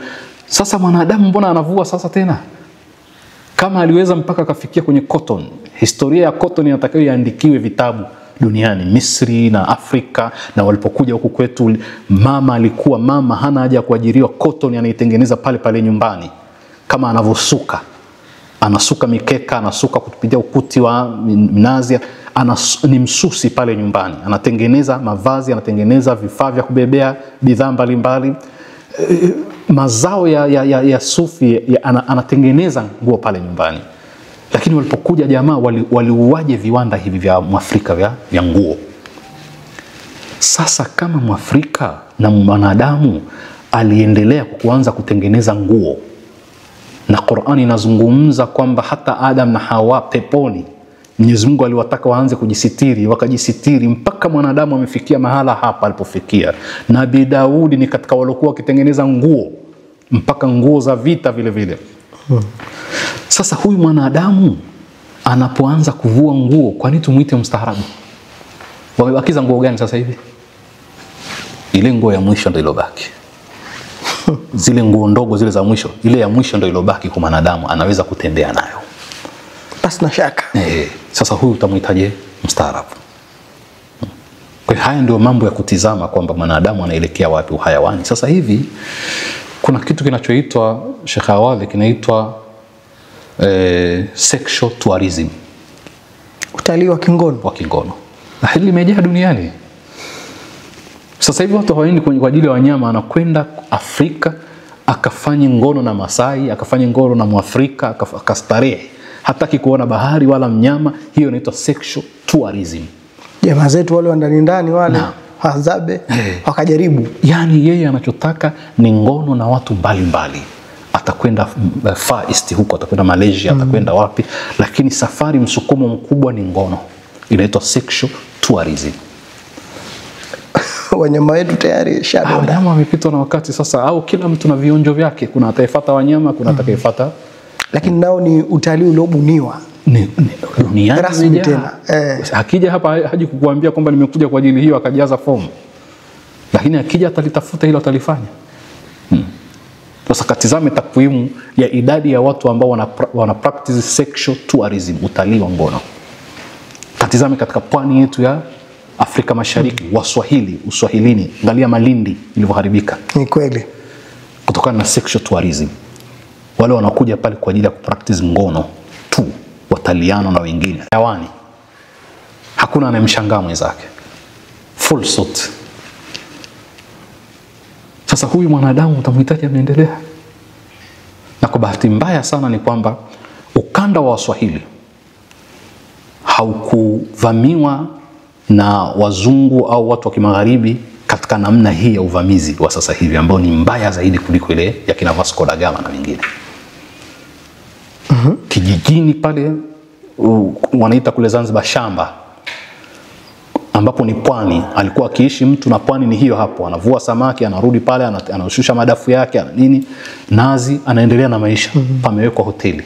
Speaker 2: Sasa mwanadamu mbona anavua sasa tena? Kama aliweza mpaka akafikia kwenye cotton. Historia ya cotton inatakiwa iandikiwe vitabu duniani, Misri na Afrika. Na walipokuja huku kwetu, mama hana haja ya kuajiriwa, cotton anaitengeneza pale pale nyumbani, kama anavosuka, anasuka mikeka, anasuka kutupitia ukuti wa mnazi, ni msusi pale nyumbani, anatengeneza mavazi, anatengeneza vifaa vya kubebea bidhaa mbalimbali, mazao ya sufi, anatengeneza nguo pale nyumbani. Lakini walipokuja jamaa waliuaje viwanda hivi vya Mwafrika vya nguo? Sasa kama Mwafrika na mwanadamu aliendelea kuanza kutengeneza nguo, na Qur'ani inazungumza kwamba hata Adam na Hawa peponi Mwenyezi Mungu aliwataka waanze kujisitiri, wakajisitiri mpaka mwanadamu amefikia mahala hapa alipofikia. Nabii Daudi ni katika waliokuwa wakitengeneza nguo, mpaka nguo za vita vile vile. Sasa huyu mwanadamu anapoanza kuvua nguo, kwa nini tumuite mstaarabu? Wamebakiza nguo gani sasa hivi? Ile nguo ya mwisho ndio ilobaki. Zile nguo ndogo zile za mwisho, ile ya mwisho ndio ilobaki kwa mwanadamu, anaweza kutembea nayo.
Speaker 1: Basi na shaka.
Speaker 2: Sasa huyu utamuitaje mstaarabu? Kwa haya ndio mambo ya kutizama kwamba mwanadamu anaelekea wapi, uhayawani. Sasa hivi kuna kitu kinachoitwa Sheikh Awadhi, kinaitwa sexual tourism,
Speaker 1: utalii wa kingono.
Speaker 2: Na hili limejaa duniani. Sasa hivi watu hawaendi kwa ajili ya wanyama, anakwenda Afrika akafanya ngono na Masai, akafanya ngono na Mwafrika, akastarehe, hataki kuona bahari wala mnyama. Hiyo inaitwa sexual tourism.
Speaker 1: Jamaa zetu wale ndani wale Hazabe wakajaribu.
Speaker 2: Yani yeye anachotaka ni ngono na watu mbalimbali. Atakwenda Far East huko, atakwenda Malaysia, atakwenda wapi, lakini safari msukumo mkubwa ni ngono. Inaitwa sexual tourism.
Speaker 1: Wanyama wetu tayari shadow.
Speaker 2: Wanyama wamepitwa na wakati sasa, au kila mtu na vionjo vyake. Kuna ataifuata wanyama, kuna atakayefuata,
Speaker 1: lakini nao ni utalii uliobuniwa.
Speaker 2: Duniani rasmi tena. Akija hapa haji kukuambia kwamba nimekuja kwa ajili hiyo akajaza fomu. Lakini akija atalitafuta hilo atalifanya. Sasa katizame takwimu ya idadi ya watu ambao wana practice sexual tourism, utalii wa ngono. Katizame katika pwani yetu Afrika Mashariki, Waswahili, Uswahilini, angalia Malindi ilivyoharibika.
Speaker 1: Ni kweli.
Speaker 2: Kutokana na sexual tourism. Wale wanakuja pale kwa ajili ya kupractice ngono tu, Wataliano na wengine. Hayawani. Hakuna anayemshangaa mwenzake. Full suit. Sasa huyu mwanadamu utamhitaji ameendelea. Na kwa bahati mbaya sana ni kwamba ukanda wa Waswahili haukuvamiwa na wazungu au watu wa kimagharibi katika namna hii ya uvamizi wa sasa hivi ambao ni mbaya zaidi kuliko ile ya kina Vasco da Gama na wengine. Kijijini pale wanaita kule Zanzibar shamba, ambapo ni pwani, alikuwa akiishi mtu na pwani ni hiyo hapo, anavua samaki, anarudi pale, anashusha madafu yake, ana nini, nazi, anaendelea na maisha. Pamewekwa hoteli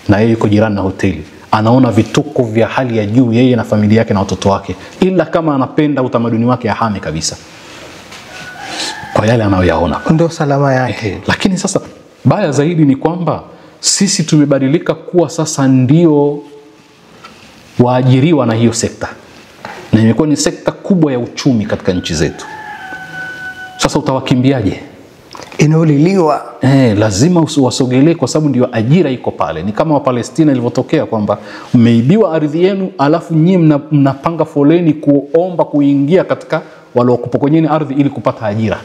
Speaker 2: na yeye yuko jirani na hoteli, anaona vituko vya hali ya juu yeye na familia yake na watoto wake, ila kama anapenda utamaduni wake ahame kabisa kwa yale anayoyaona,
Speaker 1: ndio salama yake.
Speaker 2: Lakini sasa baya zaidi ni kwamba sisi tumebadilika kuwa sasa ndio waajiriwa na hiyo sekta, na imekuwa ni sekta kubwa ya uchumi katika nchi zetu. Sasa utawakimbiaje?
Speaker 1: Inauliliwa.
Speaker 2: Lazima uwasogelee kwa sababu ndio ajira iko pale. Ni kama wa Palestina ilivyotokea kwamba mmeibiwa ardhi yenu, alafu nyinyi mnapanga foleni kuomba kuingia katika waliokupokonyeni ardhi ili kupata ajira.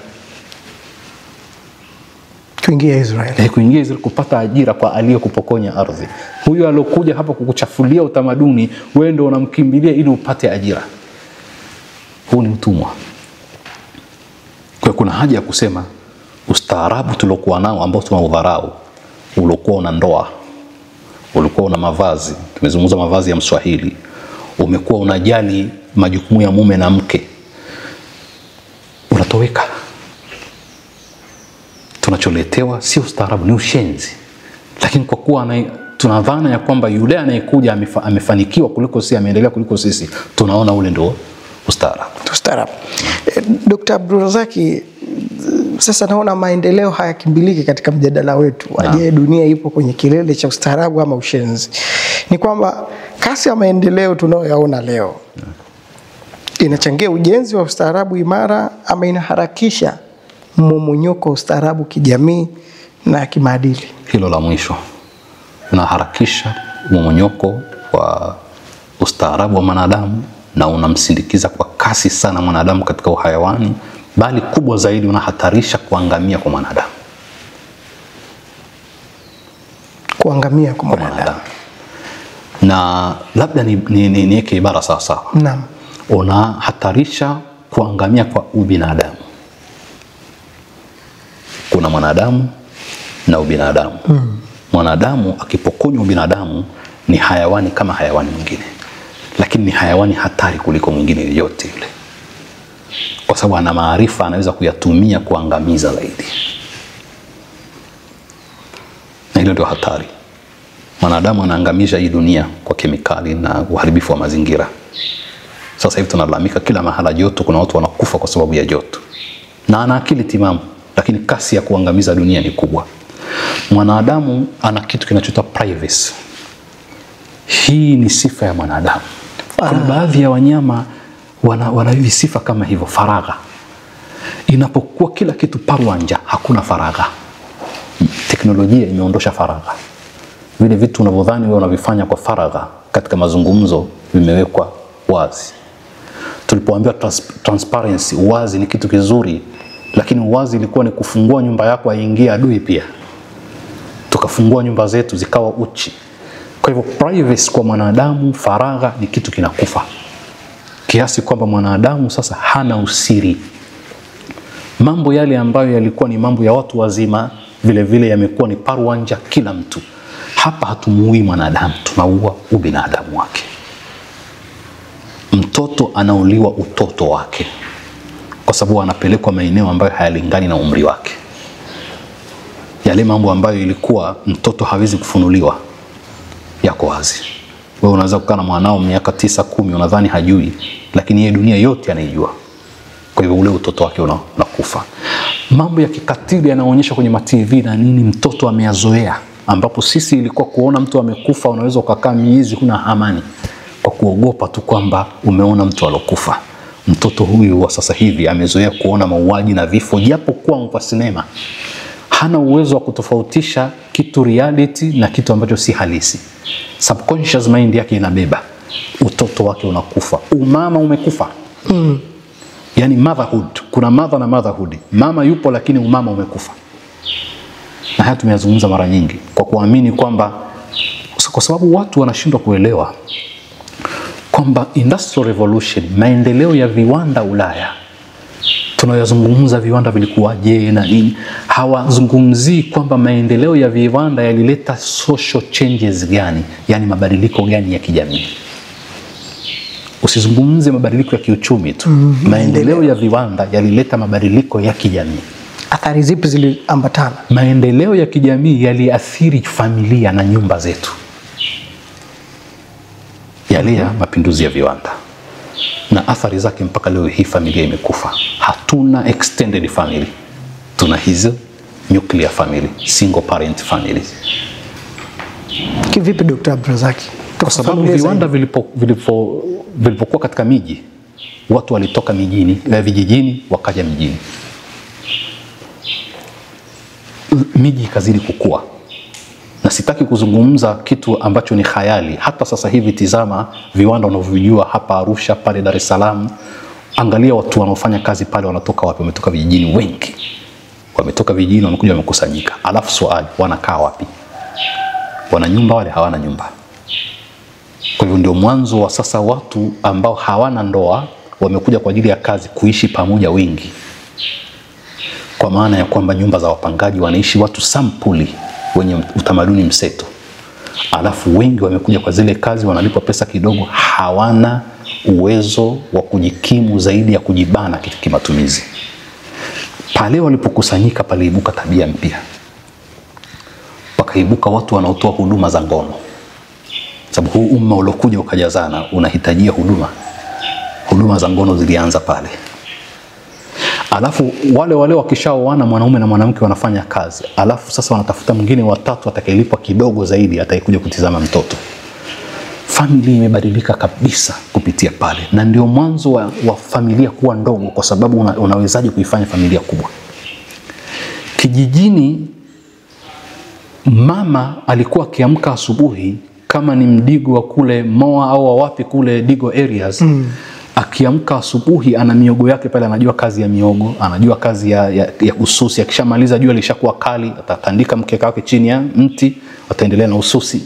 Speaker 1: Kuingia Israeli.
Speaker 2: Kuingia Israeli kupata ajira kwa aliyekupokonya ardhi. Huyo alokuja hapa kukuchafulia utamaduni, wewe ndio unamkimbilia ili upate ajira. Huu ni utumwa. Kwa kuna haja ya kusema ustaarabu tulokuwa nao ambao tunaudharau, uliokuwa una ndoa, ulikuwa una mavazi, tumezungumza mavazi ya Mswahili, umekuwa unajali majukumu ya mume na mke, unatoweka. Tunacholetewa sio ustaarabu, ni ushenzi. Lakini kwa kuwa tunadhana ya kwamba yule anayekuja amefanikiwa kuliko sisi, ameendelea kuliko sisi, tunaona ule ndio ustaarabu.
Speaker 1: Dr. Abdulrazaki, sasa naona maendeleo hayakimbiliki katika mjadala wetu. Je, dunia ipo kwenye kilele cha ustaarabu ama ushenzi? Ni kwamba kasi ya maendeleo tunayoyaona leo inachangia ujenzi wa ustaarabu imara ama inaharakisha mmomonyoko wa ustaarabu kijamii na kimaadili?
Speaker 2: Hilo la mwisho. Unaharakisha mmomonyoko wa ustaarabu wa mwanadamu na unamsindikiza kwa kasi sana mwanadamu katika uhayawani, bali kubwa zaidi unahatarisha kuangamia kwa mwanadamu.
Speaker 1: Kuangamia kwa mwanadamu.
Speaker 2: Na labda niweke ibara sawa sawa.
Speaker 1: Naam.
Speaker 2: Unahatarisha kuangamia kwa ubinadamu. Kuna mwanadamu na ubinadamu. Mwanadamu akipokonywa ubinadamu ni hayawani kama hayawani mwingine, lakini ni hayawani hatari kuliko mwingine yoyote yule, kwa sababu ana maarifa, anaweza kuyatumia kuangamiza zaidi. Na hilo ndio hatari. Mwanadamu anaangamisha hii dunia kwa kemikali na uharibifu wa mazingira. Sasa hivi tunalalamika kila mahala joto, kuna watu wanakufa kwa sababu ya joto. Na ana akili timamu, lakini kasi ya kuangamiza dunia ni kubwa. Mwanadamu ana kitu kinachoitwa privacy. Hii ni sifa ya mwanadamu. Kuna baadhi ya wanyama wana sifa kama hivyo, faragha. Inapokuwa kila kitu parwanja, hakuna faragha. Teknolojia imeondosha faragha. Vile vitu unavyodhani wewe unavifanya kwa faragha katika mazungumzo vimewekwa wazi. Tulipoambiwa transparency, wazi ni kitu kizuri, lakini wazi ilikuwa ni kufungua nyumba yako aingie adui pia. Tukafungua nyumba zetu zikawa uchi. Kwa hivyo privacy kwa mwanadamu, faragha ni kitu kinakufa. Kiasi kwamba mwanadamu sasa hana usiri. Mambo yale ambayo yalikuwa ni mambo ya watu wazima, vile vile yamekuwa ni parwanja kila mtu. Hapa hatumuui mwanadamu, tunaua ubinadamu wake. Mtoto anauliwa utoto wake kwa sababu anapelekwa maeneo ambayo hayalingani na umri wake. Yale mambo ambayo ilikuwa mtoto hawezi kufunuliwa yako wazi. Wewe unaweza kukaa na mwanao miaka 9, 10 unadhani hajui, lakini yeye dunia yote anaijua. Kwa hivyo ule utoto wake unakufa. Mambo ya kikatili yanaonyesha kwenye TV na nini, mtoto ameyazoea, ambapo sisi ilikuwa kuona mtu amekufa unaweza ukakaa miezi huna amani. kwa kuogopa tu kwamba umeona mtu alokufa. Mtoto huyu wa sasa hivi amezoea kuona mauaji na vifo, japo kwa kwa sinema hana uwezo wa kutofautisha kitu reality na kitu ambacho si halisi. Subconscious mind yake inabeba utoto wake unakufa, umama umekufa. Yani motherhood, kuna mother na motherhood. Mama yupo lakini umama umekufa. Na haya tumeyazungumza mara nyingi, kwa kuamini kwamba, kwa sababu watu wanashindwa kuelewa kwamba industrial revolution, maendeleo ya viwanda Ulaya, tunayozungumza viwanda vilikuwaje na nini, hawazungumzii kwamba maendeleo ya viwanda yalileta social changes gani, yani mabadiliko gani ya kijamii. Usizungumze mabadiliko ya kiuchumi tu. Maendeleo ya viwanda yalileta mabadiliko ya kijamii.
Speaker 1: Athari zipi ziliambatana?
Speaker 2: Maendeleo ya kijamii yaliathiri familia na nyumba zetu. Yale ya mapinduzi ya viwanda. Na athari zake mpaka leo hii familia imekufa. Hatuna extended family. Tuna hizo nuclear family, single parent families.
Speaker 1: Kivipi Dr. Abdrazaki?
Speaker 2: Kwa sababu viwanda vilipokuwa katika miji, watu walitoka vijijini wakaja mjini. Miji ikazidi kukua. Na sitaki kuzungumza kitu ambacho ni khayali. Hata sasa hivi tizama viwanda unavyojua hapa Arusha, pale Dar es Salaam. Angalia watu wanaofanya kazi pale wanatoka wapi? Wametoka vijijini wengi. Wametoka vijijini wamekuja wamekusanyika. Alafu swali, wanakaa wapi? Wana nyumba wale? Hawana nyumba. Kwa hivyo ndio mwanzo wa sasa watu ambao hawana ndoa wamekuja kwa ajili ya kazi kuishi pamoja wengi. Kwa maana ya kwamba nyumba za wapangaji wanaishi watu sampuli wenye utamaduni mseto. Alafu wengi wamekuja kwa zile kazi, wanalipwa pesa kidogo, hawana uwezo wa kujikimu zaidi ya kujibana kimatumizi. Pale walipokusanyika paliibuka tabia mpya. Wakaibuka watu wanaotoa huduma za ngono. Sababu huu umma uliokuja ukajazana unahitajia huduma za ngono zilianza pale. Alafu wale wakishaoana mwanaume na mwanamke wanafanya kazi. Alafu sasa wanatafuta mwingine watatu atakayelipwa kidogo zaidi atakayekuja kutizama mtoto. Familia imebadilika kabisa kupitia pale. Na ndio mwanzo wa familia kuwa ndogo, kwa sababu unawezaje kuifanya familia kubwa. Kijijini mama alikuwa akiamka asubuhi, kama ni Mdigo wa kule Moa au wapi kule Digo areas, akiamka asubuhi ana miogo yake pale, anajua kazi ya miogo, anajua kazi ya ususi. Akishamaliza jua lishakuwa kali, atatandika mkeka wake chini ya mti, ataendelea na ususi.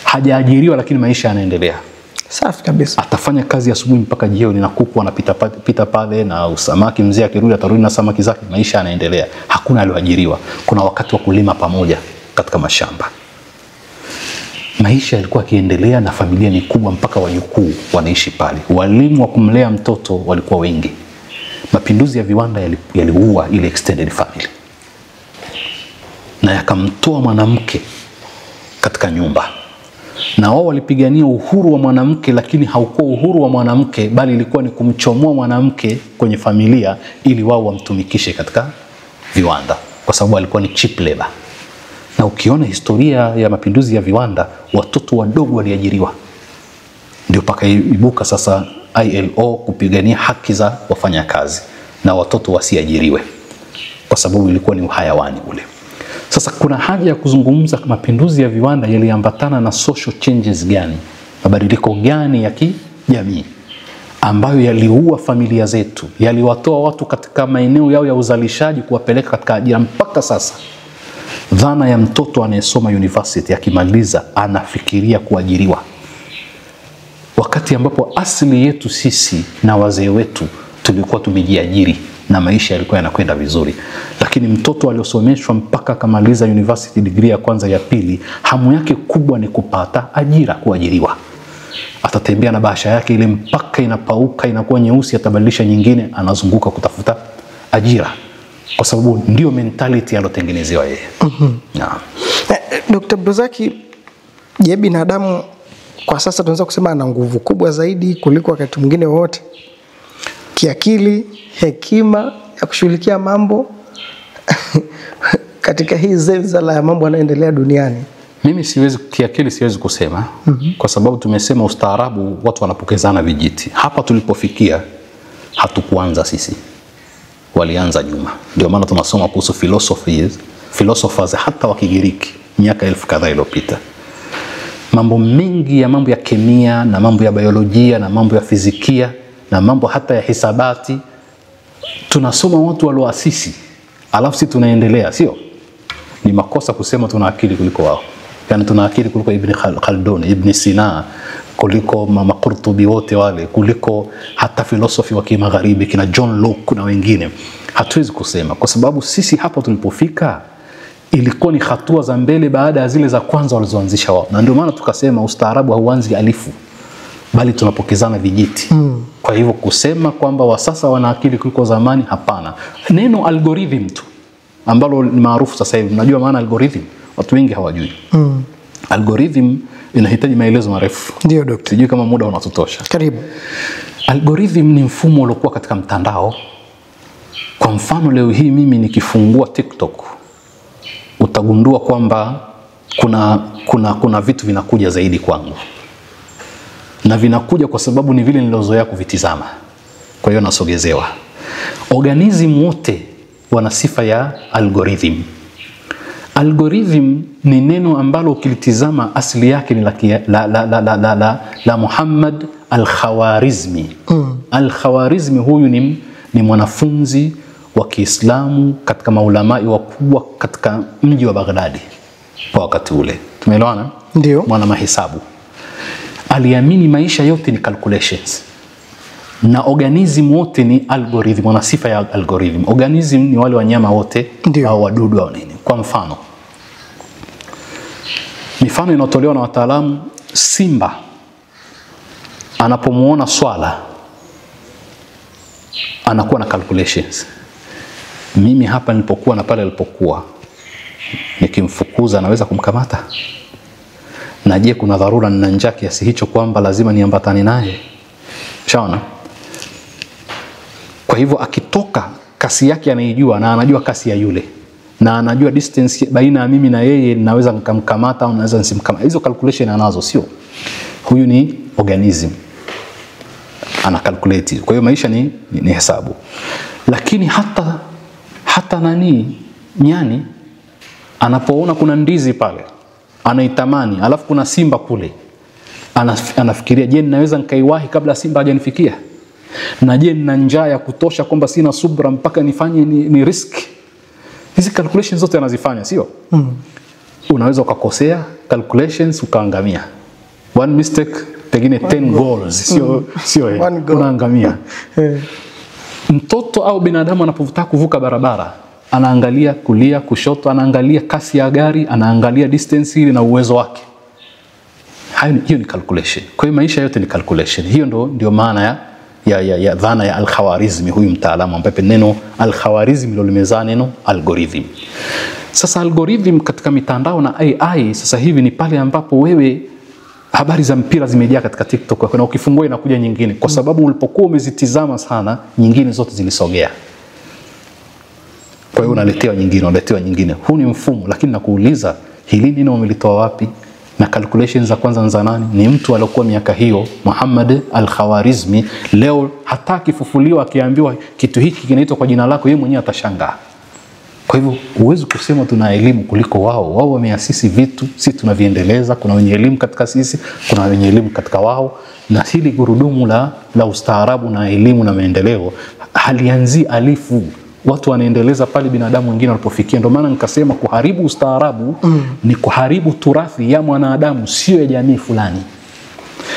Speaker 2: Hajaajiriwa lakini maisha yanaendelea.
Speaker 1: Safi kabisa.
Speaker 2: Atafanya kazi asubuhi mpaka jioni, na kuku anapita pale, na samaki mzee akirudi atarudi na samaki zake, maisha yanaendelea. Hakuna alioajiriwa. Kuna wakati wa kulima pamoja katika mashamba. Maisha yalikuwa yakiendelea na familia ni kubwa mpaka wajukuu wanaishi pale. Walimu wa kumlea mtoto walikuwa wengi. Mapinduzi ya viwanda yaliua ile extended family. Na yakamtoa mwanamke katika nyumba. Na wao walipigania uhuru wa mwanamke, lakini haukuwa uhuru wa mwanamke, bali ilikuwa ni kumchomoa mwanamke kwenye familia ili wao wamtumikishe katika viwanda, kwa sababu alikuwa ni cheap labor. Na ukiona historia ya mapinduzi ya viwanda, watoto wadogo waliajiriwa. Ndio pakaibuka sasa ILO kupigania haki za wafanyakazi na watoto wasiajiriwe, kwa sababu ilikuwa ni uhayawani ule. Sasa kuna haja ya kuzungumza mapinduzi ya viwanda yaliambatana na social changes gani, mabadiliko gani ya kijamii ambayo yaliua familia zetu, yaliwatoa watu katika maeneo yao ya uzalishaji kuwapeleka katika ajira. Mpaka sasa dhana ya mtoto anayesoma university akimaliza anafikiria kuajiriwa, wakati ambapo asili yetu sisi na wazee wetu tulikuwa tumejiajiri na maisha yalikuwa yanakwenda vizuri. Lakini mtoto aliosomeshwa mpaka akamaliza university degree ya kwanza ya pili, hamu yake kubwa ni kupata ajira, kuajiriwa. Atatembea na bahasha yake ile mpaka inapauka, inakuwa nyeusi, atabadilisha nyingine, anazunguka kutafuta ajira, kwa sababu ndio mentality alotengenezewa yeye.
Speaker 1: Dr. Abdrazaki, je, binadamu kwa sasa tunaweza kusema ana nguvu kubwa zaidi kuliko wakati mwingine wote? Kiakili, hekima ya kushughulikia mambo katika hii zilzala ya mambo yanayoendelea duniani.
Speaker 2: Mimi kiakili siwezi kusema kwa sababu tumesema ustaarabu watu wanapokezana vijiti. Hapa tulipofikia hatukuanza sisi, walianza nyuma. Ndio maana tunasoma kuhusu philosophers hata wa Kigiriki miaka 1000 kadhaa iliyopita. Mambo mengi ya mambo ya kemia na mambo ya biolojia na mambo ya fizikia na mambo hata ya hisabati tunasoma watu walioasisi, alafu sisi tunaendelea, sio? Ni makosa kusema tuna akili kuliko wao. Yani tuna akili kuliko Ibn Khaldun, Ibn Sina, kuliko Mama Qurtubi, wote wale, kuliko hata filosofi wa kimagharibi kina John Locke na wengine. Hatuwezi kusema kwa sababu sisi hapa tulipofika ilikuwa ni hatua za mbele baada ya zile za kwanza walizoanzisha wao. Na ndio maana tukasema ustaarabu hauanzi alifu, bali tunapokezana vijiti. Kwa hivyo kusema kwamba wa sasa wana akili kuliko zamani, hapana. Neno algorithm tu ambalo ni maarufu sasa hivi, unajua maana algorithm? Watu wengi hawajui. Algorithm inahitaji maelezo marefu.
Speaker 1: Ndio daktari.
Speaker 2: Sijui kama muda unatutosha.
Speaker 1: Karibu.
Speaker 2: Algorithm ni mfumo uliokuwa katika mtandao. Kwa mfano leo hii mimi nikifungua TikTok utagundua kwamba kuna vitu vinakuja zaidi kwangu. Na vinakuja kwa sababu ni vile nilozoea kuvitizama. Kwa hiyo nasogezewa. Organism wote wana sifa ya algorithm. Algorithm ni neno ambalo ukilitizama asili yake ni la Muhammad al-Khawarizmi. Al-Khawarizmi huyu ni mwanafunzi wa Kiislamu katika maulamai wakubwa katika mji wa Baghdadi kwa wakati ule. Tumeelewana?
Speaker 1: Ndio.
Speaker 2: Mwana mahesabu. Aliamini maisha yote ni calculations. Na organism wote ni algorithm, wana sifa ya algorithm. Organism ni wale wanyama wote au wadudu au nini. Kwa mifano inayotolewa na wataalamu, simba anapomuona swala anakuwa na calculations. Mimi hapa nilipokuwa na pale alipokuwa, nikimfukuza naweza kumkamata? Na je, kuna dharura nina njaa kiasi hicho kwamba lazima niambatane naye? Shaona? Kwa hivyo akitoka kasi yake anaijua, na anajua kasi ya yule, na anajua distance baina ya mimi na yeye, naweza nikamkamata au naweza nisimkamata. Hizo calculation anazo, sio? Huyu ni organism, ana calculate. Kwa hiyo maisha ni hesabu. Lakini hata nyani anapoona kuna ndizi pale anaitamani, alafu kuna simba kule, anafikiria, je, ninaweza nikaiwahi kabla simba hajanifikia? Na je, nina njaa ya kutosha kwamba sina subra mpaka nifanye ni risk? Hizi calculations zote anazifanya, sio? Unaweza ukakosea calculations ukaangamia. One mistake pengine 10 goals, sio unaangamia. Mtoto au binadamu anapotaka kuvuka barabara anaangalia kulia, kushoto, anaangalia kasi ya gari, anaangalia distance ile na uwezo wake. Hiyo ni calculation. Kwa hiyo maisha yote ni calculation. Hiyo ndio maana ya dhana ya al-Khawarizmi, huyu mtaalamu ambaye neno al-Khawarizmi ndio limezaa neno algorithm. Sasa algorithm katika mitandao na AI sasa hivi ni pale ambapo wewe habari za mpira zimejaa katika TikTok, na ukifungua inakuja nyingine kwa sababu ulipokuwa umezitizama sana nyingine zote zilisogea. Kwa hiyo unaletewa nyingine. Huu ni mfumo, lakini nakuuliza hili neno umelitoa wapi? Na calculations za kwanza za nani? Ni mtu aliyokuwa miaka hiyo, Muhammad al-Khawarizmi. Leo hata kifufuliwa akiambiwa kitu hiki kinaitwa kwa jina lako, yeye mwenyewe atashangaa. Kwa hivyo huwezi kusema tuna elimu kuliko wao. Wao wameasisi vitu, sisi tunaviendeleza. Kuna wenye elimu katika sisi, kuna wenye elimu katika wao. Na hili gurudumu la ustaarabu na elimu na maendeleo halianzi alifu. Watu wanaendeleza pale binadamu wengine walipofikia. Ndio maana nikasema kuharibu ustaarabu ni kuharibu turathi ya mwanadamu, sio ya jamii fulani.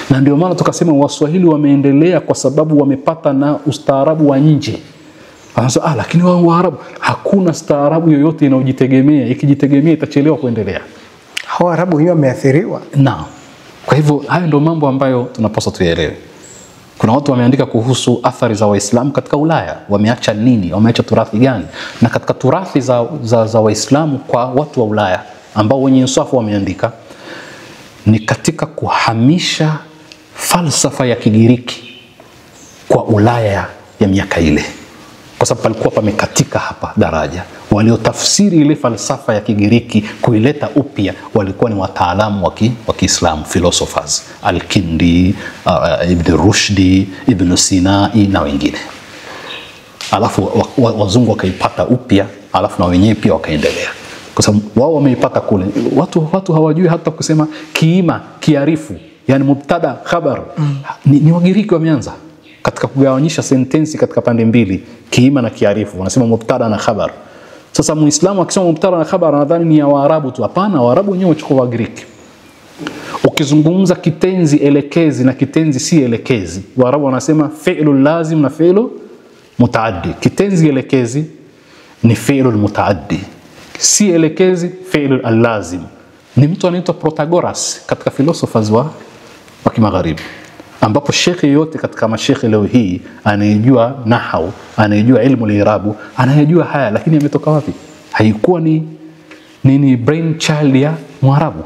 Speaker 2: Na ndio maana tukasema Waswahili wameendelea kwa sababu wamepata na ustaarabu wa nje. Anasema lakini wao Waarabu hakuna ustaarabu yoyote inayojitegemea, ikijitegemea itachelewa kuendelea.
Speaker 1: Hao Waarabu wenyewe wameathiriwa.
Speaker 2: Naam. Kwa hivyo hayo ndio mambo ambayo tunapaswa tuyaelewe. Kuna watu wameandika kuhusu athari za Waislamu katika Ulaya, wameacha nini, wameacha turathi gani? Na katika turathi za Waislamu kwa watu wa Ulaya ambao wenye insafu wameandika ni katika kuhamisha falsafa ya Kigiriki kwa Ulaya ya miaka ile. kwa sababu palikuwa pamekatika hapa daraja. Waliotafsiri ile falsafa ya Kigiriki kuileta upya walikuwa ni wataalamu wa Kiislamu, philosophers, Al-Kindi, Ibn Rushdi, Ibn Sinai na wengine. Alafu wazungu wakaipata upya, alafu na wenyewe pia wakaendelea, kwa sababu wao wameipata kule. Watu hawajui hata kusema kiima, kiarifu, yani mubtada, khabar. Ni Wagiriki wameanza katika kugawanyisha sentensi katika pande mbili, kiima na kiarifu. Wanasema mubtada na khabar. Sasa Muislamu akisema mubtada na khabar anadhani ni ya Waarabu tu. Hapana, Waarabu wenyewe wachukua Wagiriki. Ukizungumza kitenzi elekezi na kitenzi si elekezi, Waarabu wanasema fi'lu lazim na fi'lu mutaaddi. Kitenzi elekezi ni fi'lu mutaaddi, si elekezi fi'lu al-lazim. Ni mtu anaitwa Protagoras katika philosophers wa Kimagharibi, ambapo shekhi yote katika mashekhi leo hii anayejua nahau, anayejua ilmu al-i'rabu, anayejua haya, lakini ametoka wapi? Haikuwa ni brain child ya Mwarabu,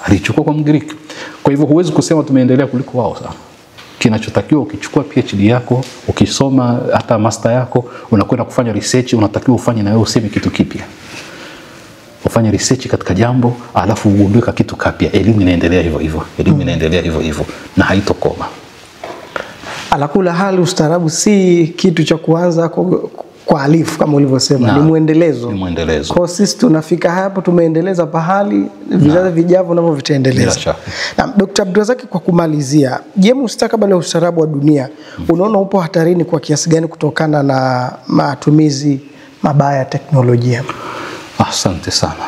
Speaker 2: alichukua kwa Mgiriki. Kwa hivyo huwezi kusema tumeendelea kuliko wao sana. Kinachotakiwa ukichukua PhD yako, ukisoma hata master yako, unakwenda kufanya research, unatakiwa ufanye na wewe useme kitu kipya. Ufanye research katika jambo, alafu ugundue kitu kapya. Elimu inaendelea hivyo hivyo. Elimu inaendelea hivyo hivyo na haitokoma.
Speaker 1: Ala kula hali ustaarabu si kitu cha kuanza kwa alifu kama ulivyosema, ni muendelezo. Ni muendelezo. Kwa sisi tunafika hapo, tumeendeleza pahali, vizazi vijavyo navyo vitaendeleza. Na Dr. Abdulrazak, kwa kumalizia, je, mustakabali wa ustaarabu wa dunia unaona upo hatarini kwa kiasi gani kutokana na matumizi mabaya ya teknolojia?
Speaker 2: Asante sana.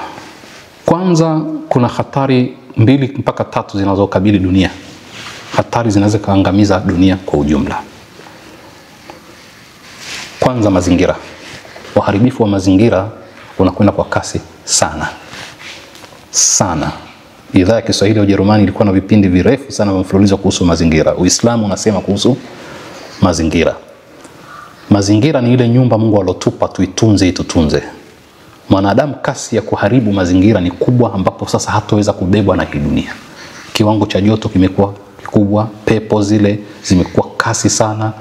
Speaker 2: Kwanza kuna hatari 2 mpaka 3 zinazokabili dunia. Hatari zinaweza kaangamiza dunia kwa ujumla. Kwanza mazingira. Uharibifu wa mazingira unakwenda kwa kasi sana. Sana. Idhaa ya Kiswahili ya Ujerumani ilikuwa na vipindi virefu sana vya mfululizo kuhusu mazingira. Uislamu unasema kuhusu mazingira. Mazingira ni ile nyumba Mungu alotupa tuitunze, itutunze. Mwanadamu kasi ya kuharibu mazingira ni kubwa, ambapo sasa hataweza kubebwa na hii dunia. Kiwango cha joto kimekuwa kikubwa, pepo zile zimekuwa kasi sana,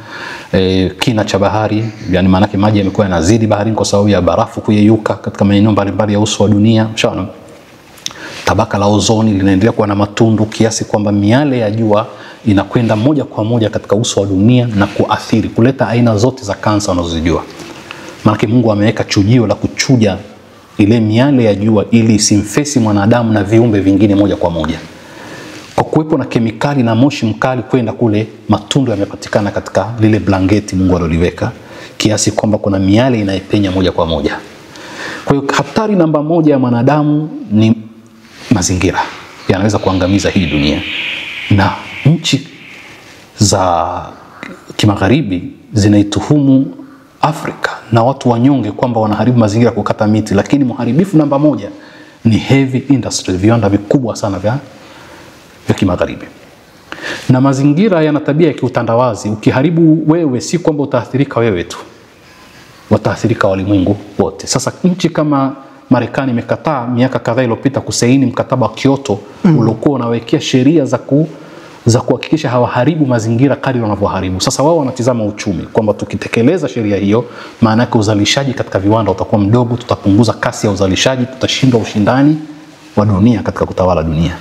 Speaker 2: kina cha bahari, yani maana yake maji yamekuwa yanazidi baharini kwa sababu ya barafu kuyeyuka katika maeneo mbalimbali ya uso wa dunia. Mshaona tabaka la ozoni linaendelea kuwa na matundu kiasi kwamba miale ya jua inakwenda moja kwa moja katika uso wa dunia na kuathiri, kuleta aina zote za kansa unazojua. Maana Mungu ameweka chujio la kuchuja ile miale ya jua ili isimfesi mwanadamu na viumbe vingine moja kwa moja. Kwa kuwepo na kemikali na moshi mkali kwenda kule, matundu yamepatikana katika lile blanketi Mungu aliliweka, kiasi kwamba kuna miale inaipenya moja kwa moja. Kwa hiyo hatari namba 1 ya mwanadamu ni mazingira. Yanaweza kuangamiza hii dunia. Na nchi za Kimagharibi zinaituhumu Afrika na watu wanyonge kwamba wanaharibu mazingira kukata miti, lakini muharibifu namba 1 ni heavy industry, viwanda vikubwa sana vya Kimagharibi. Na mazingira yana tabia ya kiutandawazi. Ukiharibu wewe, si kwamba utaathirika wewe tu, wataathirika walimwengu wote. Sasa nchi kama Marekani imekataa miaka kadhaa iliyopita kusaini mkataba wa Kyoto uliokuwa unawekea sheria za kuhakikisha hawaharibu mazingira kadri wanavyoharibu. Sasa wao wanatizama uchumi kwamba tukitekeleza sheria hiyo, maana yake uzalishaji katika viwanda utakuwa mdogo, tutapunguza kasi ya uzalishaji, tutashinda ushindani wa dunia katika kutawala dunia.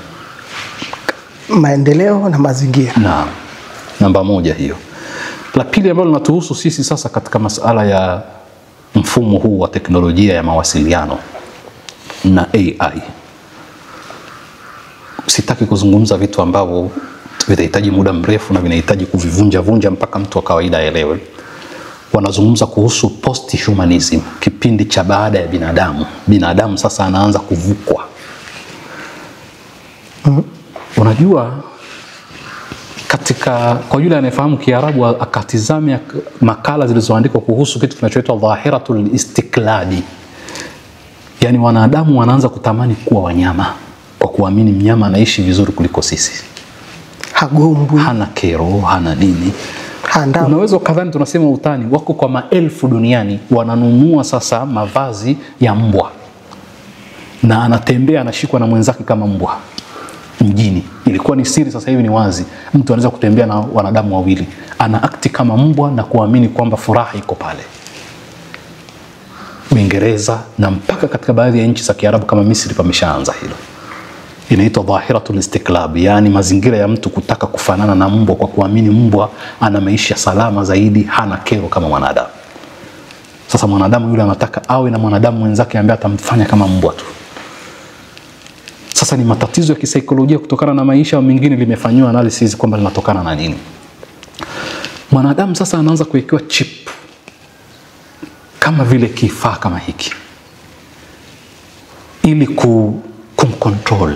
Speaker 2: Maendeleo na mazingira. Na namba 1 hiyo. La pili ambalo linatuhusu sisi sasa katika masuala ya mfumo huu wa teknolojia ya mawasiliano na AI. Sitaki kuzungumza vitu ambavyo vitahitaji muda mrefu na vinahitaji kuvivunja mpaka mtu wa kawaida aelewe. Wanazungumza kuhusu post-humanism, kipindi cha baada ya binadamu. Binadamu sasa anaanza kuvukwa. Unajua, kwa yule anayefahamu Kiarabu akatizamia makala zilizoandikwa kuhusu kitu kinachoitwa dhahiratul istiklali. Yani wanadamu wanaanza kutamani kuwa wanyama kwa kuamini mnyama anaishi vizuri kuliko sisi. Hagombwi, hana kero, hana nini. Unaweza kadhani tunasema utani, wako kwa maelfu duniani wananunua sasa mavazi ya mbwa. Na anatembea anashikwa na mwenzake kama mbwa mjini. Ilikuwa ni siri, sasa hivi ni wazi. Mtu anaweza kutembea na wanadamu wawili, ana akti kama mbwa na kuamini kwamba furaha iko pale. Uingereza na mpaka katika baadhi ya nchi za Kiarabu kama Misri pameshaanza hilo. Inaitwa dhahiratul istiklab, yani mazingira ya mtu kutaka kufanana na mbwa kwa kuamini mbwa ana maisha salama zaidi, hana kero kama mwanadamu. Sasa mwanadamu yule anataka awe na mwanadamu mwenzake ambaye atamfanya kama mbwa tu. Sasa ni matatizo ya kisaikolojia kutokana na maisha mengine, limefanywa analysis kwamba linatokana na nini. Mwanadamu sasa anaanza kuwekewa chip kama vile kifaa kama hiki ili kumcontrol,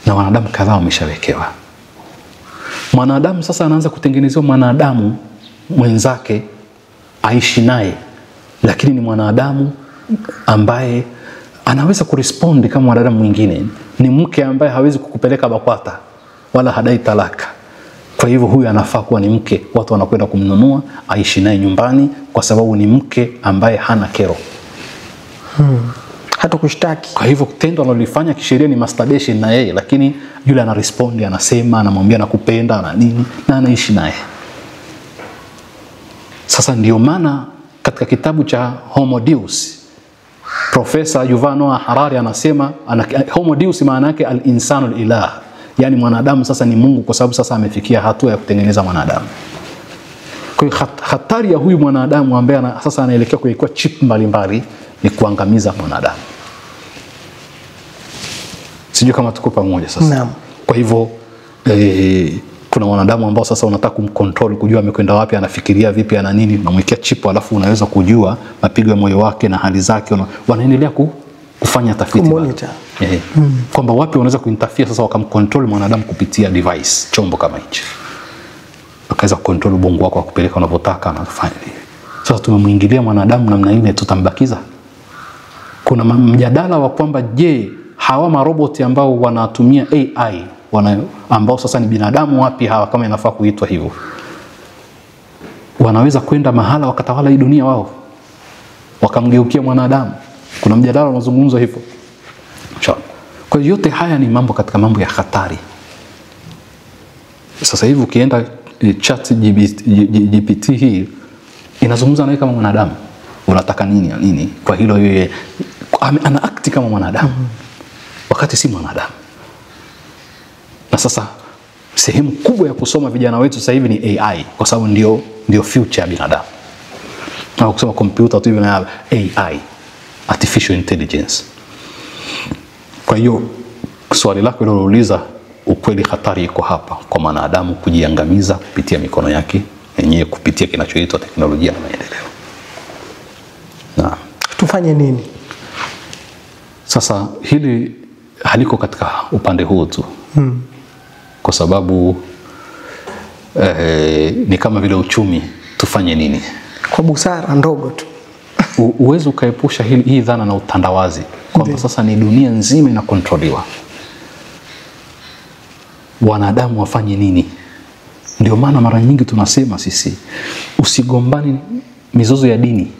Speaker 2: na wanadamu kadhaa wameshawekewa. Mwanadamu sasa anaanza kutengenezewa mwanadamu mwenzake aishi naye, lakini ni mwanadamu ambaye anaweza kurespondi kama mwanadamu mwingine. Ni mke ambaye hawezi kukupeleka BAKWATA wala hadai talaka. Kwa hivyo huyu anafaa kuwa ni mke, watu wanakwenda kumnunua aishi naye nyumbani kwa sababu ni mke ambaye hana kero.
Speaker 1: Hata kushtaki.
Speaker 2: Kwa hivyo tendo analolifanya kisheria ni masturbation na yeye, lakini yule anarespondi, anasema, anamwambia nakupenda na nini, na anaishi naye. Sasa ndio maana katika kitabu cha Homo Deus, Profesa Yuval Noah Harari anasema Homo Deus maana yake al-insanul ilah, yani mwanadamu sasa ni Mungu, kwa sababu sasa amefikia hatua ya kutengeneza mwanadamu. Kwa hiyo hatari ya huyu mwanadamu ambaye sasa anaelekea kuwekwa chip mbalimbali ni kuangamiza mwanadamu. Sijui kama tuko pamoja sasa.
Speaker 1: Naam.
Speaker 2: Kwa hivyo kuna wanadamu ambao sasa unataka kumcontrol, kujua amekwenda wapi, anafikiria vipi, ana nini, unamwekea chip, alafu unaweza kujua mapigo ya moyo wake na hali zake. Wanaendelea kufanya tafiti kwamba wapi wanaweza kuinterfere sasa, wakamcontrol mwanadamu kupitia device, chombo kama hicho. Wakaweza kucontrol ubongo wako kupeleka unavyotaka na kufanya hivi. Sasa tumemwingilia mwanadamu namna ile, tutambakiza? Kuna mjadala wa kwamba je, hawa maroboti ambao wanatumia AI ambao sasa ni binadamu wapi hawa, kama inafaa kuitwa hivyo, wanaweza kwenda mahala wakatawala hii dunia wao, wakamgeukia mwanadamu? Kuna mjadala unazungumzwa hivyo. Kwa hiyo yote haya ni mambo katika mambo ya hatari. Sasa hivi ukienda ChatGPT hii inazungumza naye kama mwanadamu, unataka nini ya nini. Kwa hilo yeye ana act kama mwanadamu wakati si mwanadamu. Na sasa sehemu kubwa ya kusoma vijana wetu sasa hivi ni AI, kwa sababu ndio future ya binadamu. Na kusoma computer tu hivi na AI, artificial intelligence. Kwa hiyo swali lako ulilouliza, ukweli hatari iko hapa kwa mwanadamu kujiangamiza kupitia mikono yake yenyewe, kupitia kinachoitwa teknolojia na maendeleo. Na
Speaker 1: tufanye nini?
Speaker 2: Sasa hili haliko katika upande huu tu. Kwa sababu ni kama vile uchumi, tufanye nini? Kwa
Speaker 1: busara ndogo tu.
Speaker 2: Uwezo ukaepusha hii dhana na utandawazi kwamba sasa ni dunia nzima inakontroliwa. Wanadamu wafanye nini? Ndio maana mara nyingi tunasema sisi usigombani mizozo ya dini.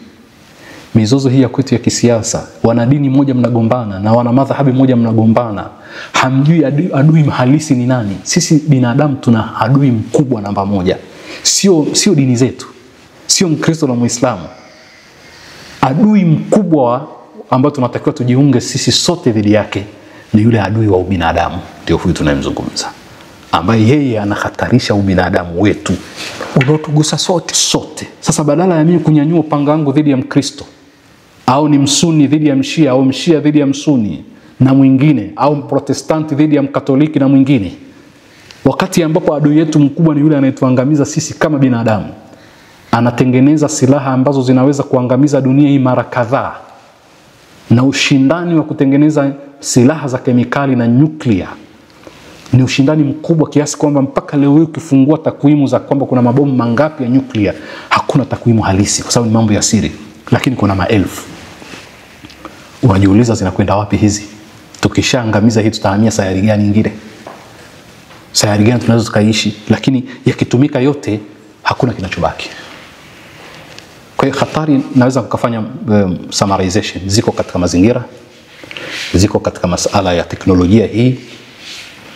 Speaker 2: Mizozo hii ya kwetu ya kisiasa, wana dini moja mnagombana na wana madhahabi moja mnagombana, hamjui adui halisi ni nani. Sisi binadamu tuna adui mkubwa namba moja, sio dini zetu, sio Mkristo na Muislamu. Adui mkubwa ambao tunatakiwa tujiunge sisi sote dhidi yake ni yule adui wa ubinadamu, ndio huyu tunayemzungumza, ambaye yeye anahatarisha ubinadamu wetu
Speaker 1: unaotugusa sote.
Speaker 2: Sasa badala ya mimi kunyanyua upanga wangu dhidi ya Mkristo, au ni Msuni dhidi ya Mshia, au Mshia dhidi ya Msuni na mwingine, au Mprotestanti dhidi ya Mkatoliki na mwingine, wakati ambapo adui yetu mkubwa ni yule anayetuangamiza sisi kama binadamu, anatengeneza silaha ambazo zinaweza kuangamiza dunia hii mara kadhaa, na ushindani wa kutengeneza silaha za kemikali na nyuklia ni ushindani mkubwa kiasi kwamba mpaka leo hii ukifungua takwimu za kwamba kuna mabomu mangapi ya nyuklia, hakuna takwimu halisi kwa sababu ni mambo ya siri, lakini kuna maelfu. Unajiuliza zinakwenda wapi hizi? Tukishaangamiza hii tutahamia sayari gani nyingine? Sayari gani tunaweza tukaishi? Lakini yakitumika yote hakuna kinachobaki. Kwa hiyo hatari naweza kufanya summarization, ziko katika mazingira, ziko katika masuala ya teknolojia hii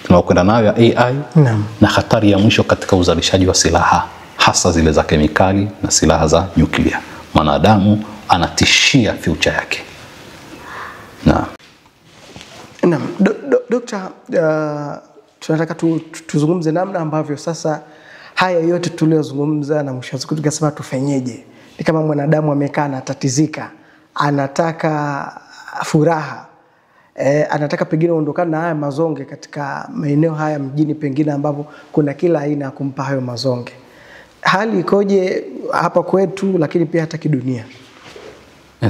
Speaker 2: tunaokwenda nayo ya AI, na hatari ya mwisho katika uzalishaji wa silaha, hasa zile za kemikali na silaha za nyuklia. Mwanadamu anatishia future yake.
Speaker 1: Naam, Dokta, tunataka tuzungumze namna ambavyo sasa haya yote tuliyozungumza na mwisho wa siku tukasema tufanyeje. Ni kama mwanadamu amekaa anatatizika, anataka furaha, anataka pengine ondokana na haya mazonge katika maeneo haya mjini pengine ambapo kuna kila aina ya kumpa hayo mazonge. Hali ikoje hapa kwetu lakini pia hata kidunia?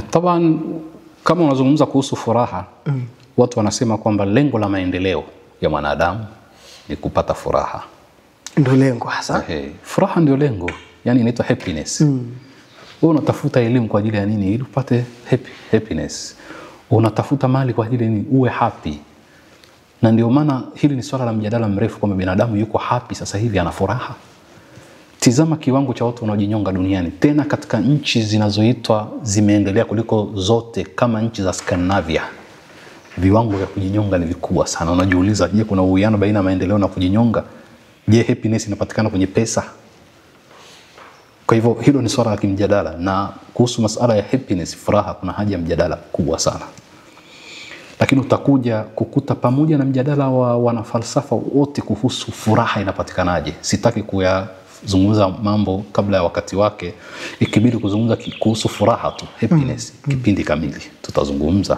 Speaker 2: Taban, kama unazungumza kuhusu furaha, watu wanasema kwamba lengo la maendeleo ya mwanadamu ni kupata furaha.
Speaker 1: Ndio lengo hasa.
Speaker 2: Furaha ndio lengo. Yani inaitwa happiness. Wewe unatafuta elimu kwa ajili ya nini? Ili upate happiness. Unatafuta mali kwa ajili ya nini? Uwe happy. Na ndio maana hili ni swala la mjadala mrefu kwamba binadamu yuko happy sasa hivi, ana furaha. Tizama kiwango cha watu wanaojinyonga duniani, tena katika nchi zinazoitwa zimeendelea kuliko zote kama nchi za Scandinavia. Viwango vya kujinyonga ni vikubwa sana. Unajiuliza, je, kuna uwiano baina ya maendeleo na kujinyonga? Je, happiness inapatikana kwenye pesa? Kwa hivyo hilo ni swala la kimjadala, na kuhusu masuala ya happiness, furaha, kuna haja ya mjadala kubwa sana. Lakini utakuja kukuta pamoja na mjadala wa wanafalsafa wote kuhusu furaha inapatikanaje. Sitaki kuyazungumza mambo kabla ya wakati wake. Ikibidi kuzungumza kuhusu furaha tu, happiness, kipindi kamili tutazungumza.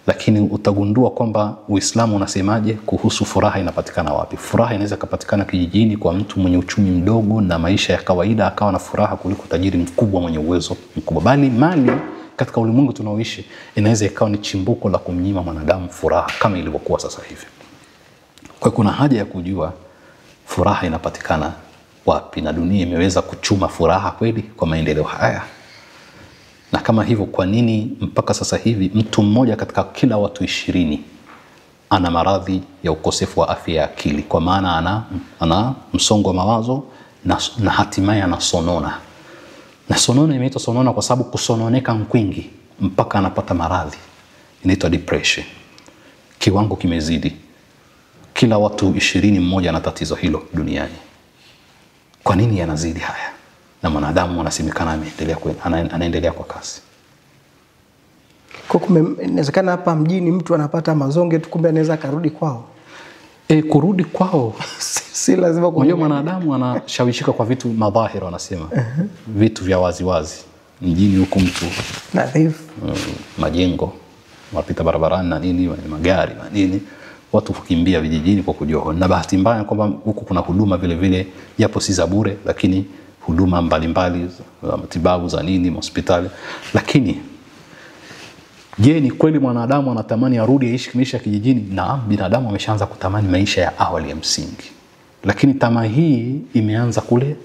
Speaker 2: Lakini utagundua kwamba Uislamu unasemaje kuhusu furaha inapatikana wapi. Furaha inaweza kupatikana kijijini kwa mtu mwenye uchumi mdogo na maisha ya kawaida akawa na furaha kuliko tajiri mkubwa mwenye uwezo mkubwa. Bali mali katika ulimwengu tunaoishi inaweza ikawa ni chimbuko la kumnyima mwanadamu furaha kama ilivyokuwa sasa hivi. Kwa kuna haja ya kujua furaha inapatikana wapi, na dunia imeweza kuchuma furaha kweli kwa maendeleo haya. Na kama hivyo, kwa nini mpaka sasa hivi mtu mmoja katika kila watu 20 ana maradhi ya ukosefu wa afya ya akili? Kwa maana ana msongo wa mawazo na hatimaye ana sonona. Na sonona imeitwa sonona kwa sababu kusononeka kwingi mpaka anapata maradhi, inaitwa depression. Kiwango kimezidi. Kila watu 20 mmoja ana tatizo hilo duniani. Kwa nini yanazidi haya? Na mwanadamu anasemekana anaendelea kwa kasi.
Speaker 1: Kwa inawezekana hapa mjini mtu anapata mazonge tu, kumbe anaweza karudi kwao.
Speaker 2: Kurudi kwao
Speaker 1: si lazima
Speaker 2: kwa mwanadamu anashawishika kwa vitu madhahiri wanasema. Vitu vya waziwazi. Mjini huko mtu
Speaker 1: nadhifu,
Speaker 2: majengo, mapita barabarani na nini, magari na nini, watu kukimbia vijijini kwa kujua. Na bahati mbaya kwamba huko kuna huduma vile vile, japo si za bure, lakini huduma mbalimbali za matibabu za nini, hospitali. Lakini je, ni kweli mwanadamu anatamani arudi aishi maisha ya kijijini? Naam, binadamu ameshaanza kutamani maisha ya awali ya msingi. Lakini tamaa hii imeanza kule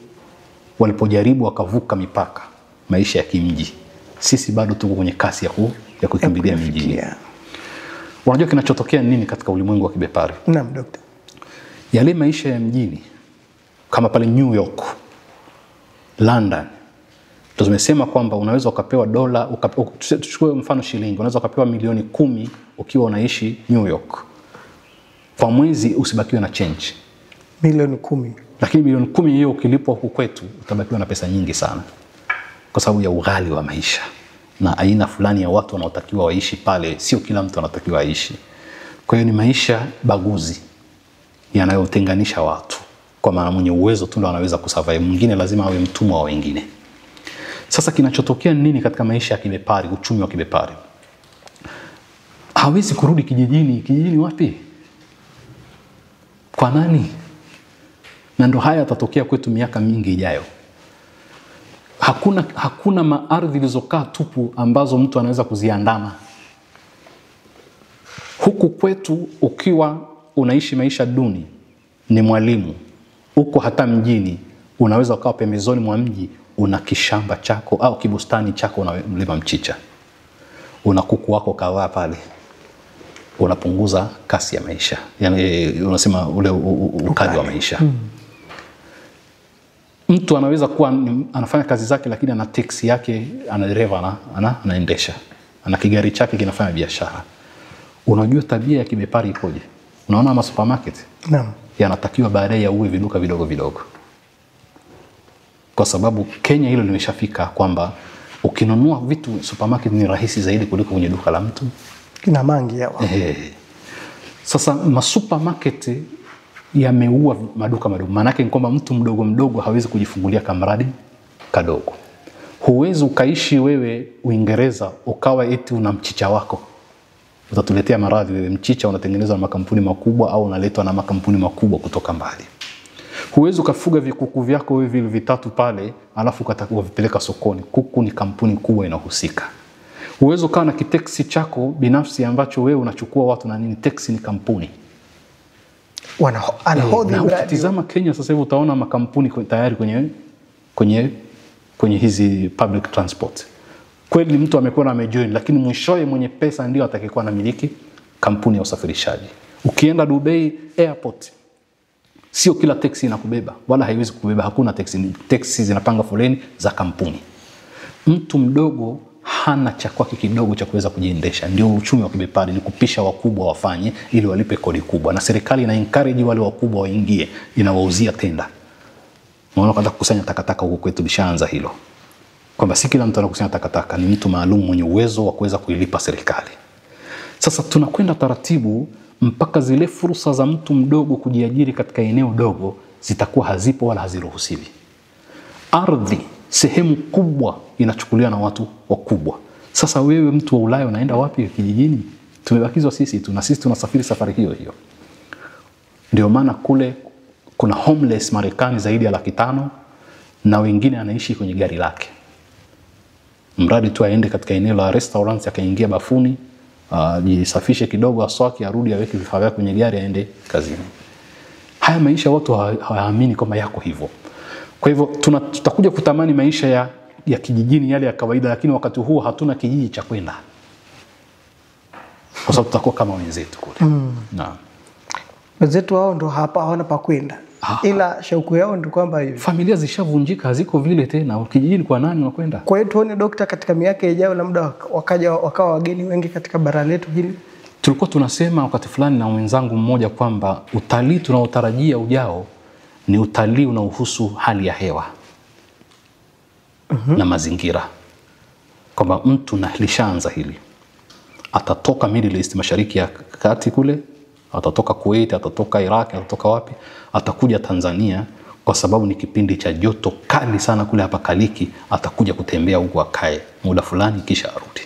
Speaker 2: walipojaribu wakavuka mipaka, maisha ya kimji. Sisi bado tuko kwenye kasi ya kukimbilia mjini. Unajua kinachotokea nini katika ulimwengu wa kibepari?
Speaker 1: Naam, Dokta.
Speaker 2: Yale maisha ya mjini kama pale New York, London, tumesema kwamba unaweza ukapewa dola, tuchukue mfano shilingi, unaweza ukapewa milioni 10 ukiwa unaishi New York. Kwa mwezi usibakiwe na change.
Speaker 1: Milioni 10.
Speaker 2: Lakini milioni 10 hiyo ukilipwa huku kwetu utabakiwa na pesa nyingi sana. Kwa sababu ya ughali wa maisha na aina fulani ya watu wanaotakiwa waishi pale, sio kila mtu anatakiwa aishi. Kwa hiyo ni maisha baguzi yanayotenganisha watu. Kwa maana mwenye uwezo tu ndo anaweza kusurvive, mwingine lazima awe mtumwa wa wengine. Sasa kinachotokea nini katika maisha ya kibepari, uchumi wa kibepari? Hawezi kurudi kijijini. Kijijini wapi? Kwa nani? Na ndo haya yatatokea kwetu miaka mingi ijayo. Hakuna maardhi zilizokaa tupu ambazo mtu anaweza kuziandama. Huku kwetu ukiwa unaishi maisha duni, ni mwalimu, uko hata mjini, unaweza ukawa pembezoni mwa mji, una kishamba chako au kibustani chako, unalima mchicha, una kuku wako kawa pale, unapunguza kasi ya maisha. Yani unasema ule ukali wa maisha. Mtu anaweza kuwa anafanya kazi zake lakini ana taxi yake, ana dereva, anaendesha, ana kigari chake kinafanya biashara. Unajua tabia ya kibepari ikoje? Unaona supermarket?
Speaker 1: Naam.
Speaker 2: Yanatakiwa baadaye yaue viduka vidogo vidogo. Kwa sababu Kenya hilo limeshafika kwamba Ukinunua vitu supermarket ni rahisi zaidi kuliko kwenye duka la mtu.
Speaker 1: Kina mangi hawa.
Speaker 2: Sasa masupermarket yameua maduka madogo. Maana yake ni kwamba mtu mdogo mdogo hawezi kujifungulia kamradi kadogo. Huwezi ukaishi wewe Uingereza ukawa eti una mchicha wako. Utatuletea maradhi wewe. Mchicha unatengenezwa na makampuni makubwa au unaletwa na makampuni makubwa kutoka mbali. Huwezi ukafuga vikuku vyako wewe vile vitatu pale alafu ukatakuwa vipeleka sokoni. Kuku ni kampuni kubwa inahusika. Huwezi ukawa na kiteksi chako binafsi ambacho wewe unachukua watu na nini. Teksi ni kampuni.
Speaker 1: Anahodhi
Speaker 2: ukitizama Kenya sasa hivi utaona makampuni tayari kwenye hizi public transport. Kweli mtu amekuwa amejoin, lakini mwishowe mwenye pesa ndio atakayekuwa anamiliki kampuni ya usafirishaji. Ukienda Dubai airport, sio kila taxi inakubeba wala haiwezi kubeba. Hakuna taxi zinapanga foleni za kampuni. Mtu mdogo hana cha kwake kidogo cha kuweza kujiendesha. Ndio uchumi wa kibepari ni kupisha wakubwa wafanye ili walipe kodi kubwa, na serikali ina encourage wale wakubwa waingie, inawauzia tenda. Maana kwenda kukusanya takataka huko kwetu bishaanza hilo. Kwamba si kila mtu anakusanya takataka, ni mtu maalum mwenye uwezo wa kuweza kuilipa serikali. Sasa tunakwenda taratibu mpaka zile fursa za mtu mdogo kujiajiri katika eneo dogo zitakuwa hazipo wala haziruhusiwi. Ardhi sehemu kubwa inachukuliwa na watu wakubwa. Sasa wewe mtu wa Ulaya unaenda wapi kijijini? Tumebakizwa sisi tu, na sisi tunasafiri safari hiyo hiyo. Ndio maana kule kuna homeless Marekani zaidi ya 500,000 na wengine anaishi kwenye gari lake. Mradi tu aende katika eneo la restaurant akaingia bafuni, jisafishe kidogo aswaki, arudi aweke vifaa vyake kwenye gari aende kazini. Haya maisha watu hawaamini kama yako hivyo. Kwa hivyo tutakuja kutamani maisha ya kijijini yale ya kawaida, lakini wakati huo hatuna kijiji cha kwenda. Kwa sababu tutakuwa kama wenzetu kule. Naam.
Speaker 1: Wenzetu wao ndo hapa hawana pa kwenda. Ila shauku yao ndio kwamba hivi.
Speaker 2: Familia zishavunjika, haziko vile tena. Kijijini kwa nani unakwenda?
Speaker 1: Kwa hiyo tuone daktari, katika miaka ijayo labda wakawa wageni wengi katika bara letu hili.
Speaker 2: Tulikuwa tunasema wakati fulani na mwenzangu mmoja kwamba utalii tunaotarajia ujao ni utalii unaohusu hali ya hewa na mazingira. Kwamba mtu na lishaanza hili. Atatoka Middle East, Mashariki ya Kati kule, atatoka Kuwait, atatoka Iraq, atatoka wapi, atakuja Tanzania kwa sababu ni kipindi cha joto kali sana kule hapa Kaliki, atakuja kutembea huko akae muda fulani kisha arudi.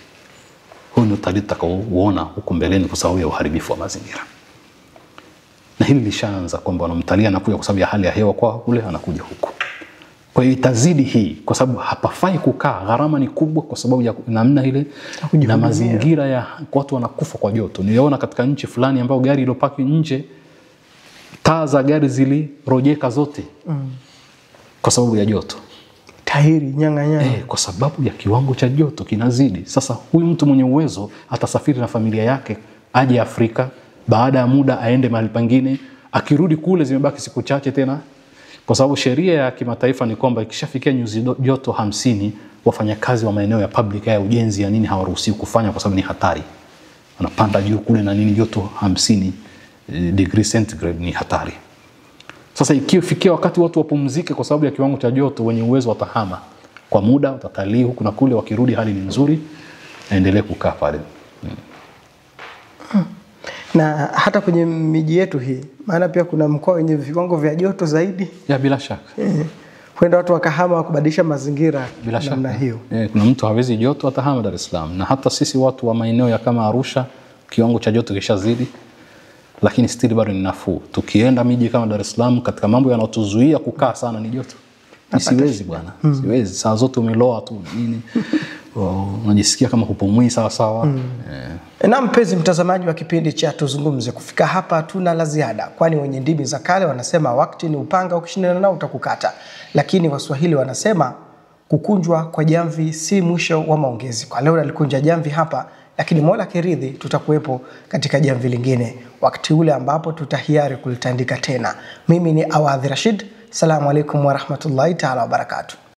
Speaker 2: Huu ni utalii tutakaoona huko mbeleni kwa sababu ya uharibifu wa mazingira. Na hili lishaanza kwamba wanamtalii anakuja kwa sababu ya hali ya hewa kwa kule, anakuja huko. Kwa hiyo itazidi hii kwa sababu hapafai kukaa, gharama ni kubwa kwa sababu ya namna ile na mazingira ya watu wanakufa kwa joto. Niliona katika nchi fulani ambao gari ilopaki nje, taa za gari zilirojeka zote kwa sababu ya joto.
Speaker 1: Tahiri nyanga.
Speaker 2: Kwa sababu ya kiwango cha joto kinazidi. Sasa huyu mtu mwenye uwezo atasafiri na familia yake aje Afrika, baada ya muda aende mahali pengine, akirudi kule zimebaki siku chache tena. Kwa sababu sheria ya kimataifa ni kwamba ikishafikia nyuzi joto 50, wafanyakazi wa maeneo ya public ya ujenzi ya nini hawaruhusiwi kufanya kwa sababu ni hatari. Wanapanda juu kule na nini joto 50 degree centigrade ni hatari. Sasa ikifikia wakati watu wapumzike kwa sababu ya kiwango cha joto, wenye uwezo watahama kwa muda, watatalii huku na kule, wakirudi hali ni nzuri, endelee kukaa pale.
Speaker 1: Na hata kwenye miji yetu hii, maana pia kuna mkoa wenye viwango vya joto zaidi.
Speaker 2: Ya bila shaka.
Speaker 1: Kwenda watu wakahama kubadilisha mazingira
Speaker 2: bila
Speaker 1: namna
Speaker 2: shaka.
Speaker 1: Hiyo.
Speaker 2: Kuna mtu hawezi joto atahama Dar es Salaam. Na hata sisi watu wa maeneo ya kama Arusha kiwango cha joto kishazidi, lakini still bado ni nafuu. Tukienda miji kama Dar es Salaam, katika mambo yanayotuzuia kukaa sana ni joto. Siwezi bwana. Siwezi. Saa zote umeloa tu nini. Unajisikia kama hupumui sawa sawa.
Speaker 1: Na mpenzi mtazamaji wa kipindi cha Tuzungumze, kufika hapa hatuna la ziada, kwani wenye ndimi za kale wanasema wakati ni upanga, ukishindana nao utakukata. Lakini Waswahili wanasema kukunjwa kwa jamvi si mwisho wa maongezi. Kwa leo nalikunja jamvi hapa, lakini Mola kiridhi tutakuwepo katika jamvi lingine wakati ule ambapo tutahiari kulitandika tena. Mimi ni Awadhi Rashid. Assalamu alaikum wa rahmatullahi ta'ala wa barakatuh.